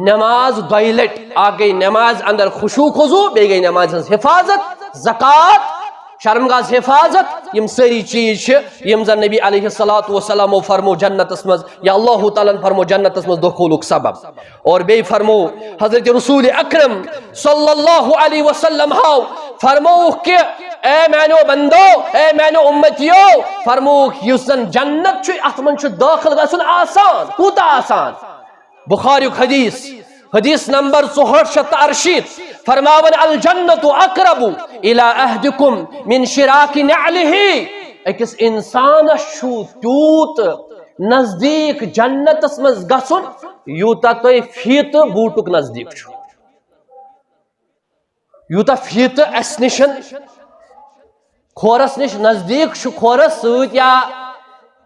نماز 2 لٹہِ، اکھ گٔے نماز اندر خشوع خضوع، بیٚیہِ گٔے نمازِ ہٕنٛز حفاظت، زکات شرمگاز حفاظت یم ساری چیز یم زن نبی علیہ الصلوۃ والسلام فرمو جنتس مز یا اللہ تعالیٰ فرمو جنتس مز دخولک سبب اور بی فرمو حضرت رسول اکرم صلی اللہ علیہ وسلم ہاو فرمو کہ اے مینو بندو اے مینو امتیو فرمو یس زن جنت اتمن داخل گژھن آسان کوتا آسان بخاری حدیث حدیث نمبر 668 فرماون الجنت اقرب الى احدکم من شراک نعلہ اکس انسان شو تیوت نزدیک جنتس مز گژھن یوتا تو فیت بوٹک نزدیک چھو یوتا فیت اس نشن کھورس نش نزدیک چھو کھورس سوت یا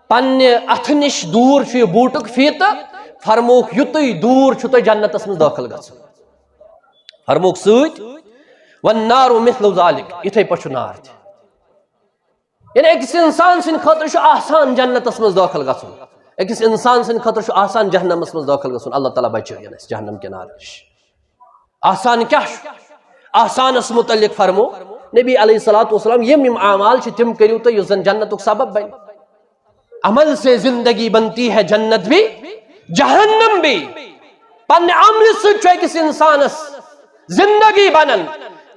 پنہ اتھ نش دور چھو بوٹک فیت فرموک یوتی دور چھو تو جنتس مز داخل گژھن فرموک سوت والنار مثل ذالک اتھے پچھو نار تھی یعنی ایکس انسان سن خطر شو آسان جنتس مز داخل گژھن ایکس انسان سن خطر شو آسان جہنمس مز داخل گژھن اللہ تعالیٰ بچائین اس جہنم کے نار نش آسان کیا شو آسان اس متعلق فرمو نبی علیہ الصلوۃ والسلام یم اعمال چھ تم کریو تو یس جنتک سبب بن عمل سے زندگی بنتی ہے جنت بھی جہنم بھی پن عمل سے کس انسانس زندگی بنن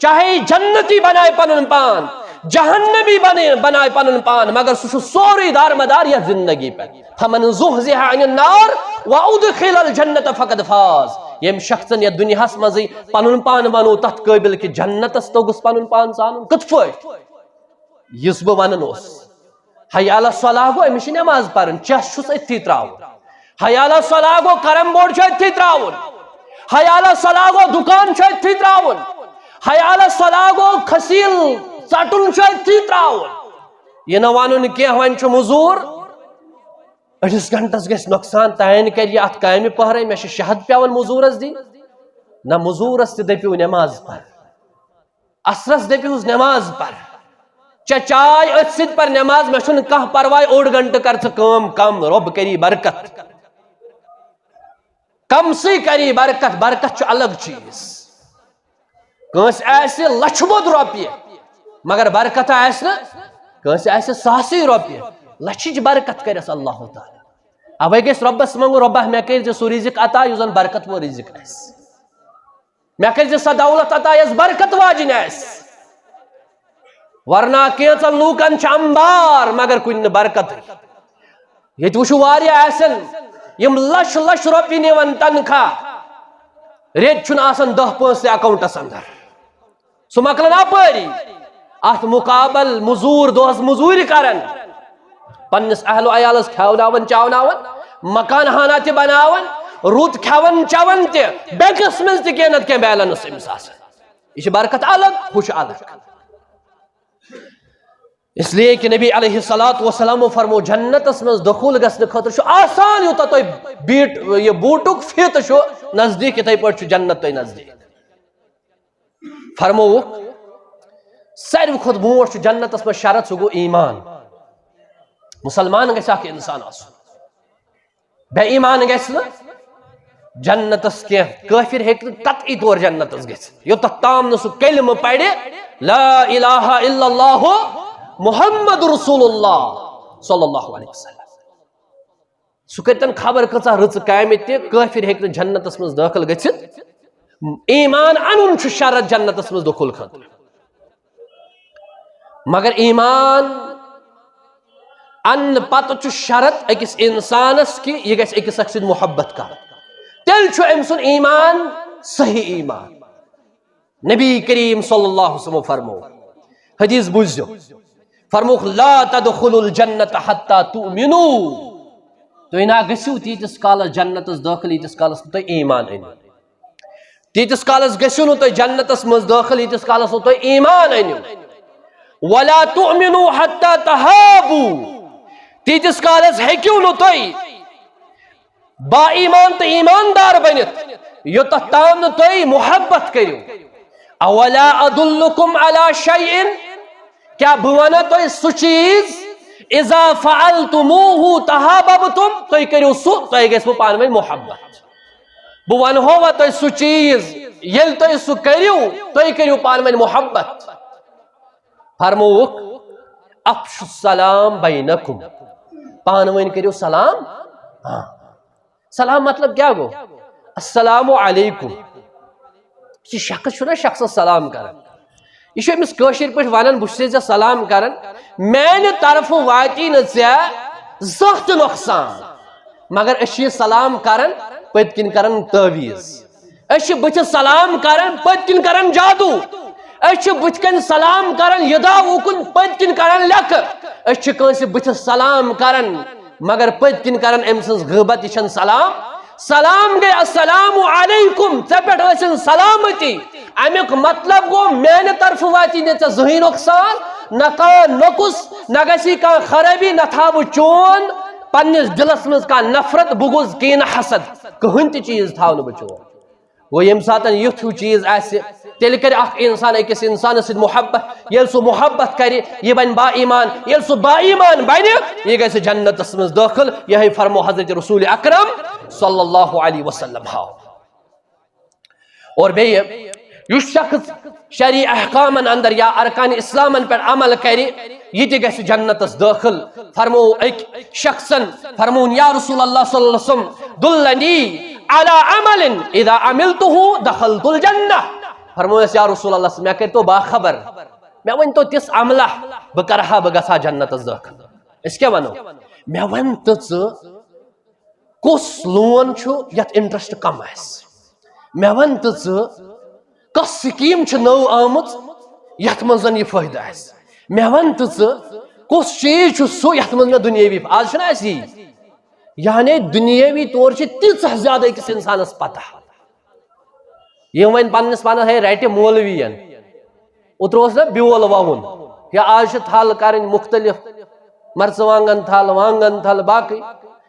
چاہے جنتی بنائے پنن پان جہنمی بنائے پنن پان مگر سو سوری دار مدار یا زندگی پر فمن زحزح عن النار وادخل الجنت فقد فاز یم شخصن یا دنیا ہس مزی پنن پان بنو تت قابل کہ جنتس تو گس پنن پان سان کت پٲٹھۍ یس بہ ونن اوس حی علی الصلاۃ گو امس نماز پرن چس چھس اتھی تراون حی علی الصلاۃ گو کرم بورڈ چھ اتھی تراون حی علی الصلاۃ گو دکان چھ اتھی تراون حی علی الصلاۃ گو کھسیل ژٹن چھ اتھی تراون یہ نہ ونن کی ون چھ مزور اڑس گھنٹس گھس نقصان تعین کر ات کامہ پہرے مے شہد پیون مزورس دی نہ مزورس تہ دپیو نماز پر اثرس دپیوس نماز پر چائے ات ست پر نماز مے چھن کانٛہہ پرواے اوڑ گھنٹہ کر ژٕ کٲم کم رب کری برکت کم سی کری برکت برکت چھ الگ چیز کٲنٛسہِ آسہِ لچھ بوٚد رۄپیہِ مگر برکت آسہِ نہٕ کٲنٛسہِ آسہِ ساسٕے رۄپیہِ لچھِچ برکت کرس اللہ تعالیٰ اوے گژھِ رۄبس منگو رۄبا مے کٔرۍ سُہ رزق عطا یُس زن برکت وول رزق آسہِ مے کٔرۍ سۄ دولت عطا یۄس برکت واجِنۍ آسہِ ورنہ کینژن لوکن چھ امبار مگر کُنہِ نہٕ برکت ییٚتہِ وٕچھو واریاہ آسن یم لچھ لچھ رۄپیہِ نِوان تنخواہ ریٚتۍ چھُنہٕ آسان 10 پونٛسہٕ تہِ اکاؤنٹس اندر سُہ مۄکلان اپٲری ات مقابل مزور دۄہس مزوٗرِ کران پننس اہل و عیالس کھیاوناون چاوناون مکان ہانا تہ بناون رُت کھیون چون تہ بینکس منٛز تہ کینٛہہ نتہٕ کینٛہہ بیلنس أمِس آسان یہ چھِ برکت الگ ہُہ چھُ الگ اس لیے کہ نبی علیہ الصلوۃ والسلام فرمو جنتس مز دخول گژھنہٕ خٲطرٕ چھُ آسان یوٗتاہ تۄہہِ بیٖٹ یہ بوٗٹُک فِت چھُ نزدیٖک یِتھٕے پٲٹھۍ چھُ جنت تۄہہِ نزدیٖک فرمووُکھ ساروی کھۄتہٕ برونٛٹھ چھُ جنتس منٛز شرط سُہ گوٚو ایمان مسلمان گژھِ اکھ انسان آسُن بے ایمان گژھِ نہٕ جنتس کینٛہہ کٲفر ہیٚکہِ نہٕ قطعی طور جنتس گٔژھِتھ یوٚتتھ تام نہٕ سُہ کلمہٕ پرِ لا الہ الا اللہ محمد رسول اللہ صلی اللہ علیہ وسلم سُہ کٔرتن خبر کۭژاہ رٕژٕ کامہِ تہِ کٲفر ہیٚکہِ نہٕ جنتس منٛز دٲخل گٔژھِتھ ایمان انُن چھُ شرط جنتس منٛز دخول خٲطرٕ مگر ایمان ان پتہ چھُ شرط أکِس انسانس کہ یہ گژھِ أکِس اکھ سۭتۍ محبت کرُن تیٚلہِ چھُ أمۍ سُنٛد ایمان صحیح ایمان نبی کریم صلی اللہ علیہ وسلم فرمو حدیث بوٗزِو فرموکھ لا تدخلوا الجنت حتى تؤمنوا تُہۍ نہ گٔژھِو تیٖتِس کالس جنتس دٲخل ییٖتِس کالس نہٕ تُہۍ ایمان أنِو تیٖتِس کالس گٔژھِو نہٕ تُہۍ جنتس منٛز دٲخل ییٖتِس کالس نہٕ تُہۍ ایمان أنِو ولا تؤمنوا حتى تهابوا تیٖتِس کالس ہیٚکِو نہٕ تُہۍ با ایمان تہٕ ایماندار بٔنِتھ یوٚتتھ تام نہٕ تُہۍ محبت کٔرِو اولا ادلکم علی شیء کیا بہٕ ونہا تۄہہِ سُہ چیٖز اذا فعلتموه تحاببتم تُہۍ کٔرِو سُہ تۄہہِ گژھوٕ پانہٕ ؤنۍ محبت بہٕ ونہووا تۄہہِ سُہ چیٖز ییٚلہِ تُہۍ سُہ کٔرِو تُہۍ کٔرِو پانہٕ ؤنۍ محبت فرموک افشوا السلام بینکم، پانوین کریو سلام. ہاں سلام مطلب کیا گو؟ السلام علیکم. یہ شخص چھنا شخص سلام کرن، یہ امس کاشر پہ ونان بہ ژے سلام کرن، میانہ طرف واتی نا ژے زانٛہہ تہ نقصان، مگر اس سلام کرن پت کن کرن تعویز، اس بت سلام کرن پت کن کرن جادو، اس بت کن سلام کرن یدا وکن پت کن کرن لک، اس کنس بت سلام کرن مگر پت کن کرن ام سن غیبت یہ سلام. سلام گئی السلام علیکم، ژے پہ ٲسِن سلامتی، امیک مطلب گو میانہ طرف واتی نہ ژے زٕہٕنۍ نقصان، نہ کانٛہہ نۄقُص، نہ گژھی کانٛہہ خرٲبی، نہ تھاو بہٕ چون پننس دلس مز کانٛہہ نفرت، بغض، کینہ، حسد، کٕہٕنۍ تہِ چیز تھاو نہٕ بہٕ چون. گو یم ساتن یُتھ ہیوٗ چیز آسہِ تیٚلہِ کرِ اکھ انسان أکِس انسانس سۭتۍ محبت، ییٚلہِ سُہ محبت کرِ یہِ بنہِ با ایمان، ییٚلہِ سُہ با ایمان بنہِ یہِ گژھِ جنتس منٛز دٲخل. یہے فرمو حضرت رسول اکرم صلی اللہ علیہ وسلم. ہاو اور بیٚیہِ یُس شخص شرعی احکامن اندر یا ارکان اسلامن پہ عمل کرِ یہ تہِ گژھِ جنتس دٲخل. فرمو اکۍ شخصن فرمون یا رسول اللہ صلی اللہ علیہ وسلم دلنی علی عمل اذا عملته دخلت الجنہ. فرموس یا رسول اللہ مے کرتو باخبر، مے ونتو تس عملہ بہ کرہا بہ گژھا جنتس داخل. اس کیا ونو؟ مے ون تو ژٕ کس لون چھُ یتھ انٹرسٹ کم آسہِ، مے ون تو ژٕ کس سکیم چھ نو آمٕژ یتھ منٛز یہ فٲیدٕ آسہِ، مے ون تو ژٕ کس چیز چھ سُہ یتھ منٛز مے دنیاوی آز چھُنہ اَسہِ یی، یعنی دنیاوی طور چھ تیٖژاہ زیادٕ أکِس انسانس پتہ یم ون پننس پانس ہے رٹہِ مولوین اوترٕ اوس نا بیول ووُن یا آز چھ تھل کرٕنۍ مختلف، مرژٕوانگن تھل، وانگن تھل، باقٕے.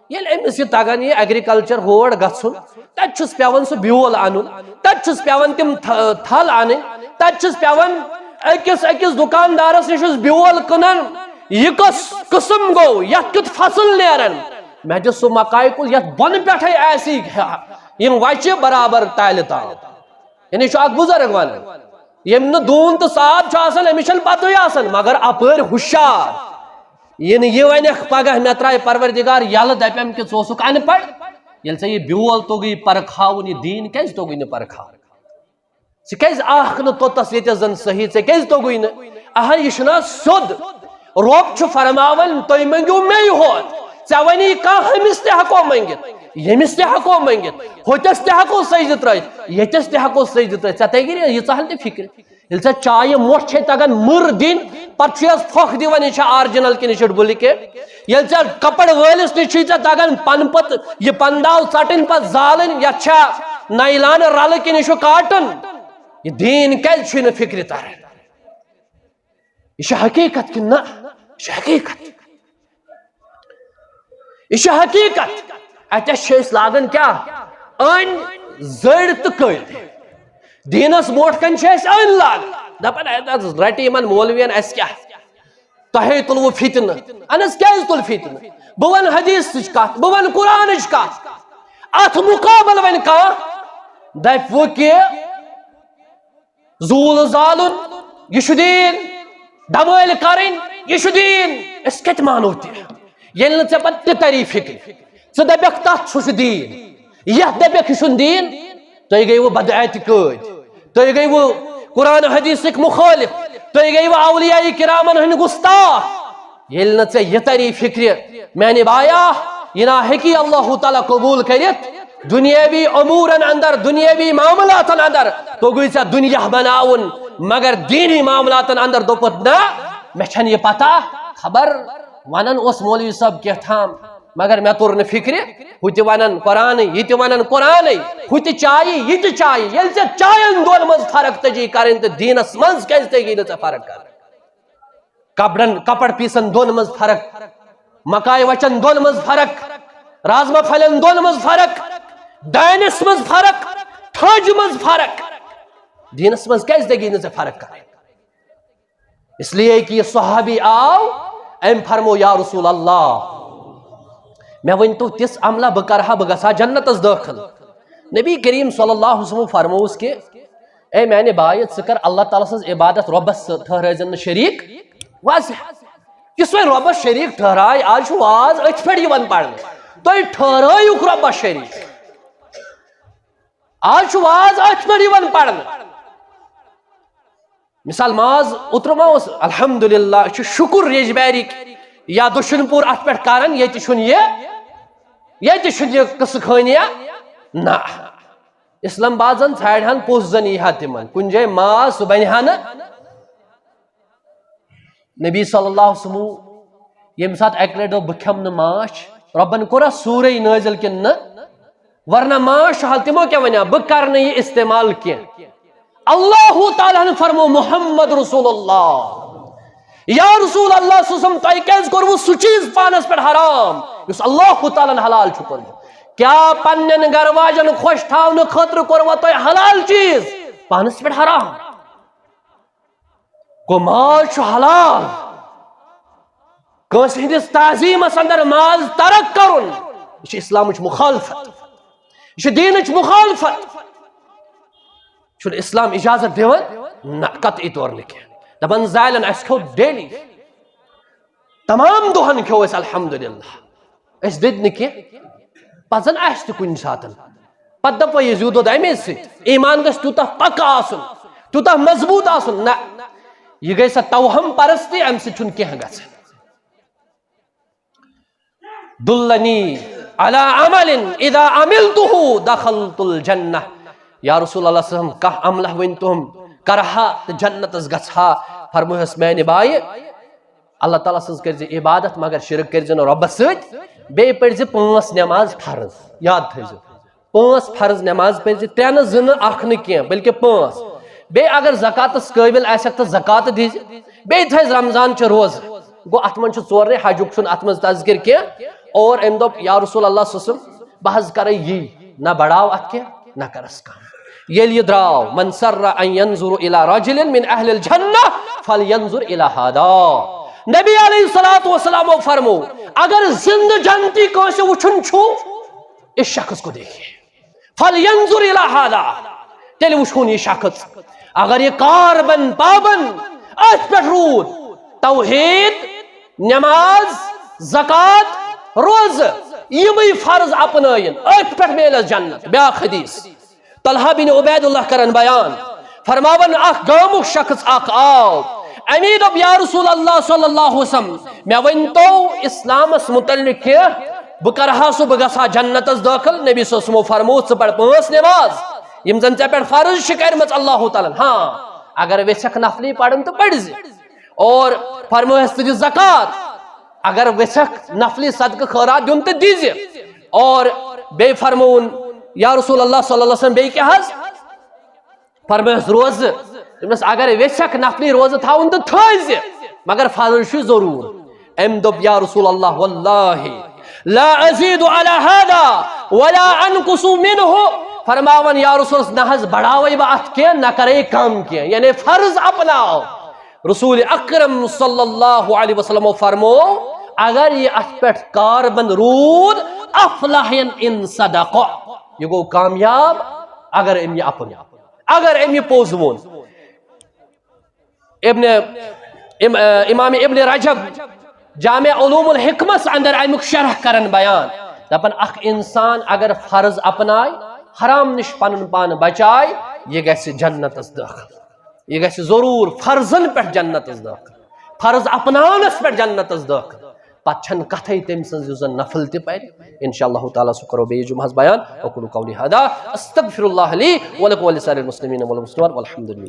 ییٚلہِ أمِس یہِ تگان یہِ ایگریکلچر ہور گژھُن تتہِ چھُس پیوان سُہ بیول انُن، تتہِ چھُس پیوان تِم تھل انٕنۍ، تتہِ چھُس پیوان أکِس دُکاندارس نِش بیول کٕنان، یہِ کُس قٕسم گوٚو، یتھ کیُتھ فصل نیران، مےٚ دِ سُہ مکاے کُل یتھ بۄنہٕ پٮ۪ٹھے آسہِ یِم وچہِ برابر تالہِ تام. یعنی چھُ اکھ بُزرگ ونان ییٚمۍ نہٕ دوٗن تہٕ صاف چھُ آسان أمِس چھنہٕ پتہٕے آسان، مگر اپٲرۍ ہُشار یہِ یہِ ونکھ پگاہ مےٚ ترٛایہِ پروردگار یلہٕ دپیم کہِ ژٕ اوسُکھ ان پڑھ. ییٚلہِ ژےٚ یہِ بیول توٚگُے پرکھاوُن، یہِ دیٖن کیازِ توٚگُے نہٕ پرکھاوُن؟ ژٕ کیازِ آکھ نہٕ توٚتس ییٚتٮ۪س زن صحیح، ژےٚ کیازِ توٚگُے نہٕ؟ اہن یہِ چھُنہ سیوٚد، رۄب چھُ فرماوان تُہۍ منٛگِو مے ہوت، ژےٚ وَنی کانٛہہ أمِس تہِ ہٮ۪کو منٛگِتھ، ییٚمِس تہِ ہٮ۪کو منٛگِتھ، ہُتٮ۪س تہِ ہٮ۪کو سجدٕ ترٲیِتھ، ییٚتٮ۪س تہِ ہٮ۪کو سجدٕ ترٲیِتھ. ژےٚ تگی نہ ییٖژاہ ہن تہِ فکرِ، ییٚلہِ ژےٚ چایہِ مۄٹھ چھے تگان مٕر دِنۍ پتہٕ چھُ یس پھۄکھ دِوان یہِ چھا آرجنل کِنہٕ یہِ چھُ ڈُپلِکیٹ، ییٚلہِ ژےٚ کپر وٲلِس نِش چھُے ژےٚ تگان پنہٕ پتہٕ یہِ پنداو ژٹٕنۍ پتہٕ زالٕنۍ یتھ چھا نایلانہٕ رلہٕ کِنہٕ یہِ چھُ کاٹن، یہِ دیٖن کیازِ چھُے نہٕ فکرِ تران؟ یہ چھِ حقیقت کِنہٕ نہ؟ یہِ چھِ حقیقت، یہ چھِ حقیقت. اتٮ۪س چھِ أسۍ لاگان کیٛاہ؟ أنۍ زٔڑۍ تہٕ کٔڑۍ، دیٖنس برونٛٹھ کنہِ چھِ أسۍ أنۍ لاگان، دپان رٹہِ یِمن مولوین اسہِ کیٛاہ، تۄہے تُلوٕ فتنہٕ. اہن حظ کیازِ تُل فتنہٕ؟ بہٕ ونہٕ حدیثٕچ کتھ، بہٕ ونہٕ قرآنٕچ کتھ، اتھ مُقابل وۄنۍ کانٛہہ دپوٕ کہِ زوٗل زالُن یہِ چھُ دیٖن، دمٲلۍ کرٕنۍ یہِ چھُ دیٖن، أسۍ کتہِ مانو تہِ ییٚلہِ نہٕ ژےٚ پتہٕ تہِ تری فکرِ. ژٕ دپکھ تتھ چھُ سُہ دیٖن، یتھ دپکھ یہِ چھُنہٕ دیٖن، تُہۍ گٔیوٕ بد اعتقٲدۍ، تُہۍ گٔیوٕ قرآن حدیثٕکۍ مُخٲلف، تُہۍ گٔیوٕ اولیاء کرامن ہٕنٛدۍ گُستاخ. ییٚلہِ نہٕ ژےٚ یہِ تری فکرِ میانہِ بایا یہِ نا ہیٚکی اللہ تعالیٰ قبوٗل کٔرِتھ دُنیٲوی اموٗرن اندر، دُنیٲوی معاملاتن اندر توٚگُے ژےٚ دُنیا بناوُن، مگر دیٖنی معاملاتن اندر دوٚپُتھ نہ مےٚ چھنہٕ یہِ پتہ، خبر ونان اوس مولوی صٲب کینٛہہ مگر مےٚ توٚر نہٕ فکرِ، ہُہ تہِ ونان قرآنٕے یہِ تہِ ونان قرآنٕے، ہُہ تہِ چایہِ یہِ تہِ چایہِ. ییٚلہِ ژےٚ چاین دۄن منٛز فرق تجی کرٕنۍ تہٕ دیٖنس منٛز کیازِ تگی نہٕ ژےٚ فرق کرٕنۍ؟ کپر پیٖسن دۄن منٛز فرق، مکاے وچن دۄن منٛز فرق، رازما پھلٮ۪ن دۄن منٛز فرق، دانس منٛز فرق، ٹھانجہِ منٛز فرق، دیٖنس منٛز کیازِ تگی نہٕ ژےٚ فرق کرٕنۍ؟ اس لیے کہ یہ صحابی آو أمۍ فرمو یا رسول اللہ مےٚ ؤنۍتو تِژھ عملہ بہٕ کرہا بہٕ گژھا جنتس دٲخل. نبی کریم صلی اللہ علیہ وسلم فرمووُس کہ اے میانہِ بایہِ ژٕ کر اللہ تعالیٰ سٕنٛز عبادت رۄبس ٹھہرٲیزن نہٕ شریٖک واضح یس وۄنۍ رۄبس شریٖک ٹھہراے آز چھُ واز أتھۍ پٮ۪ٹھ یِوان پرنہٕ تُہۍ ٹھہرٲیِوُکھ رۄبس شریٖک آز چھُ واز أتھۍ پٮ۪ٹھ یِوان پرنہٕ مثال ماز اوترٕ ما اوس الحمدللہ چھُ شُکُر یجبارِک یا دۄشوٕنۍ پوٗر اتھ پٮ۪ٹھ کران ییٚتہِ چھُنہٕ یہِ قصہٕ خٲنِیا نہ اسلام بازن ژھانڈہن پوٚژھ زن یی ہا تِمن کُنہِ جایہِ ماز سُہ بنہِ ہا نہٕ نبی صلی اللہ علیہ وسلم ییٚمہِ ساتہٕ اکہِ لٹہِ دوٚپ بہٕ کھٮ۪مہٕ نہٕ ماچھ رۄبن کوٚرا سورے نٲزِل کِنہٕ نہ ورنہ ماچھ حال تِمو کیٛاہ وَنیٛا بہٕ کرٕ نہٕ یہِ استعمال کینٛہہ اللہ تعالیٰ ہن فرمو محمد رسول اللہ یا رسول اللہ صلی اللہ علیہ وسلم تۄہہِ کیٛازِ کوٚروٕ سُہ چیٖز پانس پٮ۪ٹھ حرام یُس اللہ تعالیٰ ہن حلال چھُ کوٚرمُت کیٛاہ پننٮ۪ن گرٕ واجٮ۪ن خۄش تھاونہٕ خٲطرٕ کوٚروا تۄہہِ حلال چیٖز پانس پٮ۪ٹھ حرام گوٚو ماز چھُ حلال کٲنٛسہِ ہٕنٛدِس تعظیٖمس انٛدر ماز ترک کرُن یہِ چھِ اسلامٕچ مُخالفت یہِ چھِ دیٖنٕچ مُخالفت چھُنہٕ اسلام اجازت دِوان نہ قطعی طور نہٕ کینٛہہ دپان زالٮ۪ن اسہِ کھیوٚو ڈیلی تمام دۄہن کھیوٚو اسہِ الحمدللہ أسۍ دِتۍ نہٕ کینٛہہ پتہٕ زن آسہِ تہِ کُنہِ ساتہٕ پتہٕ دپو یہِ زیوٗ دۄد امے سۭتۍ ایمان گژھِ تیوٗتاہ پکہٕ آسُن تیوٗتاہ مضبوٗط آسُن نہ یہ گئی سا توہم پرستی امہ سۭتۍ چھُنہٕ کینٛہہ گژھان دلنی علی عمل اذا عملتہ دخلت الجنہ یا رسول اللہ صلی اللہ علیہ وسلم کانٛہہ عملہ ؤنۍتوہم کرہا تہٕ جنتس گژھہا فرموہس میانہِ بایہِ اللہ تعالیٰ سٕنٛز کٔرزِ عبادت مگر شرک کٔرزِ نہٕ رۄبس سۭتۍ بیٚیہِ پٔرزِ 5 نٮ۪ماز فرض یاد تھٲیزِ 5 فرض نٮ۪ماز پٔرزِ 3 نہٕ 2 نہٕ 1 نہٕ کینٛہہ بلکہِ 5 بیٚیہِ اگر زکاتس قٲبل آسٮ۪کھ تہٕ زکات دِزِ بیٚیہِ تھٲیزِ رمضان چہِ روزٕ گوٚو اتھ منٛز چھُ 4 حجُک چھُنہٕ اتھ منٛز تذکر کینٛہہ اور أمۍ دوٚپ یا رسول اللہ صلی اللہ علیہ وسلم بہٕ حظ کرے یی نہ بڑاو اتھ کینٛہہ نہ کرس کم ییٚلہِ یہِ درٛاو من سر ان ينظر الى رجل من اہل الجنہ فلینظر الى هذا نبی علیہ الصلوۃ والسلام فرمو اگر زندہ جنتی کٲنٛسہِ وٕچھُن چھُ اس شخص کو دیکھیے فلینظر الى هذا تیٚلہِ وٕچھُن یہِ شخص اگر یہ کاربن پابن اتھ پٮ۪ٹھ روٗد توحید نماز زکات روزٕ یِمٕے فرض اپنٲیِن اتھ پٮ۪ٹھ میلس جنت بیاکھ حدیث طلحہ بن عبید اللہ کرن بیان فرماون اکھ گامُک شخص اکھ آو امی دوٚپ یا رسول اللہ صلی اللہ علیہ وسلم مےٚ ؤنۍتو اسلامس متعلق کینٛہہ بہٕ کرہا سُہ بہٕ گژھٕ ہا جنتس دٲخل نبی صلی اللہ علیہ وسلم فرمو ژٕ پر 5 نٮ۪ماز یم زن ژےٚ پٮ۪ٹھ فرض چھِ کٔرمٕژ اللہ تعالیٰ ہاں اگر ویژھکھ نفلی پرن تہٕ پٔرزِ اور فرموہس ژٕ دِ زکات اگر ویژھکھ نفلی صدقہ خٲرات دیُن تہٕ دیزِ اور بیٚیہِ فرمووُن یا رسول اللہ صلی اللہ علیہ وسلم بیٚیہِ کیٛاہ حظ فرموہس روزٕ دوٚپنس اگر ویژھکھ نفلی روزٕ تھاوُن تہٕ تھٲیزِ مگر فرض چھُ ضروٗر أمۍ دوٚپ یا رسول اللہ واللہ لا ازید علی هذا ولا انقص منه فرماون یا رسول نہ حظ بڑھاوے بہٕ اتھ کینٛہہ نہ کرے کم کینٛہہ یعنی فرض اپناو رسول اکرم صلی اللہ علیہ وسلم فرمو اگر یہ اتھ پٮ۪ٹھ کاربن روٗد افلح ان صدق یہ گوٚو کامیاب اگر أمۍ یہِ اپناو اگر أمۍ یہِ پوٚز ووٚن امام ابن رجب جامع علوم الحکمس اندر امیُک شرح کرن بیان دپان اکھ انسان اگر فرض اپنائے حرام نش پنن پان بچائے یہ گژھِ جنتس داخل یہ گژھِ ضرور فرضن پٮ۪ٹھ جنتس داخل فرض اپناونس پٮ۪ٹھ جنتس داخل پتہٕ چھنہٕ کتھے تٔمۍ سٕنٛز یُس زن نفل تہِ پرِ انشاء اللہ تعالیٰ سُہ کرو بیٚیہِ جمعہس بیان اقول قولی ہذا استغفر اللہ لی ولکم ولسائر المسلمین والمسلمات والحمد للہ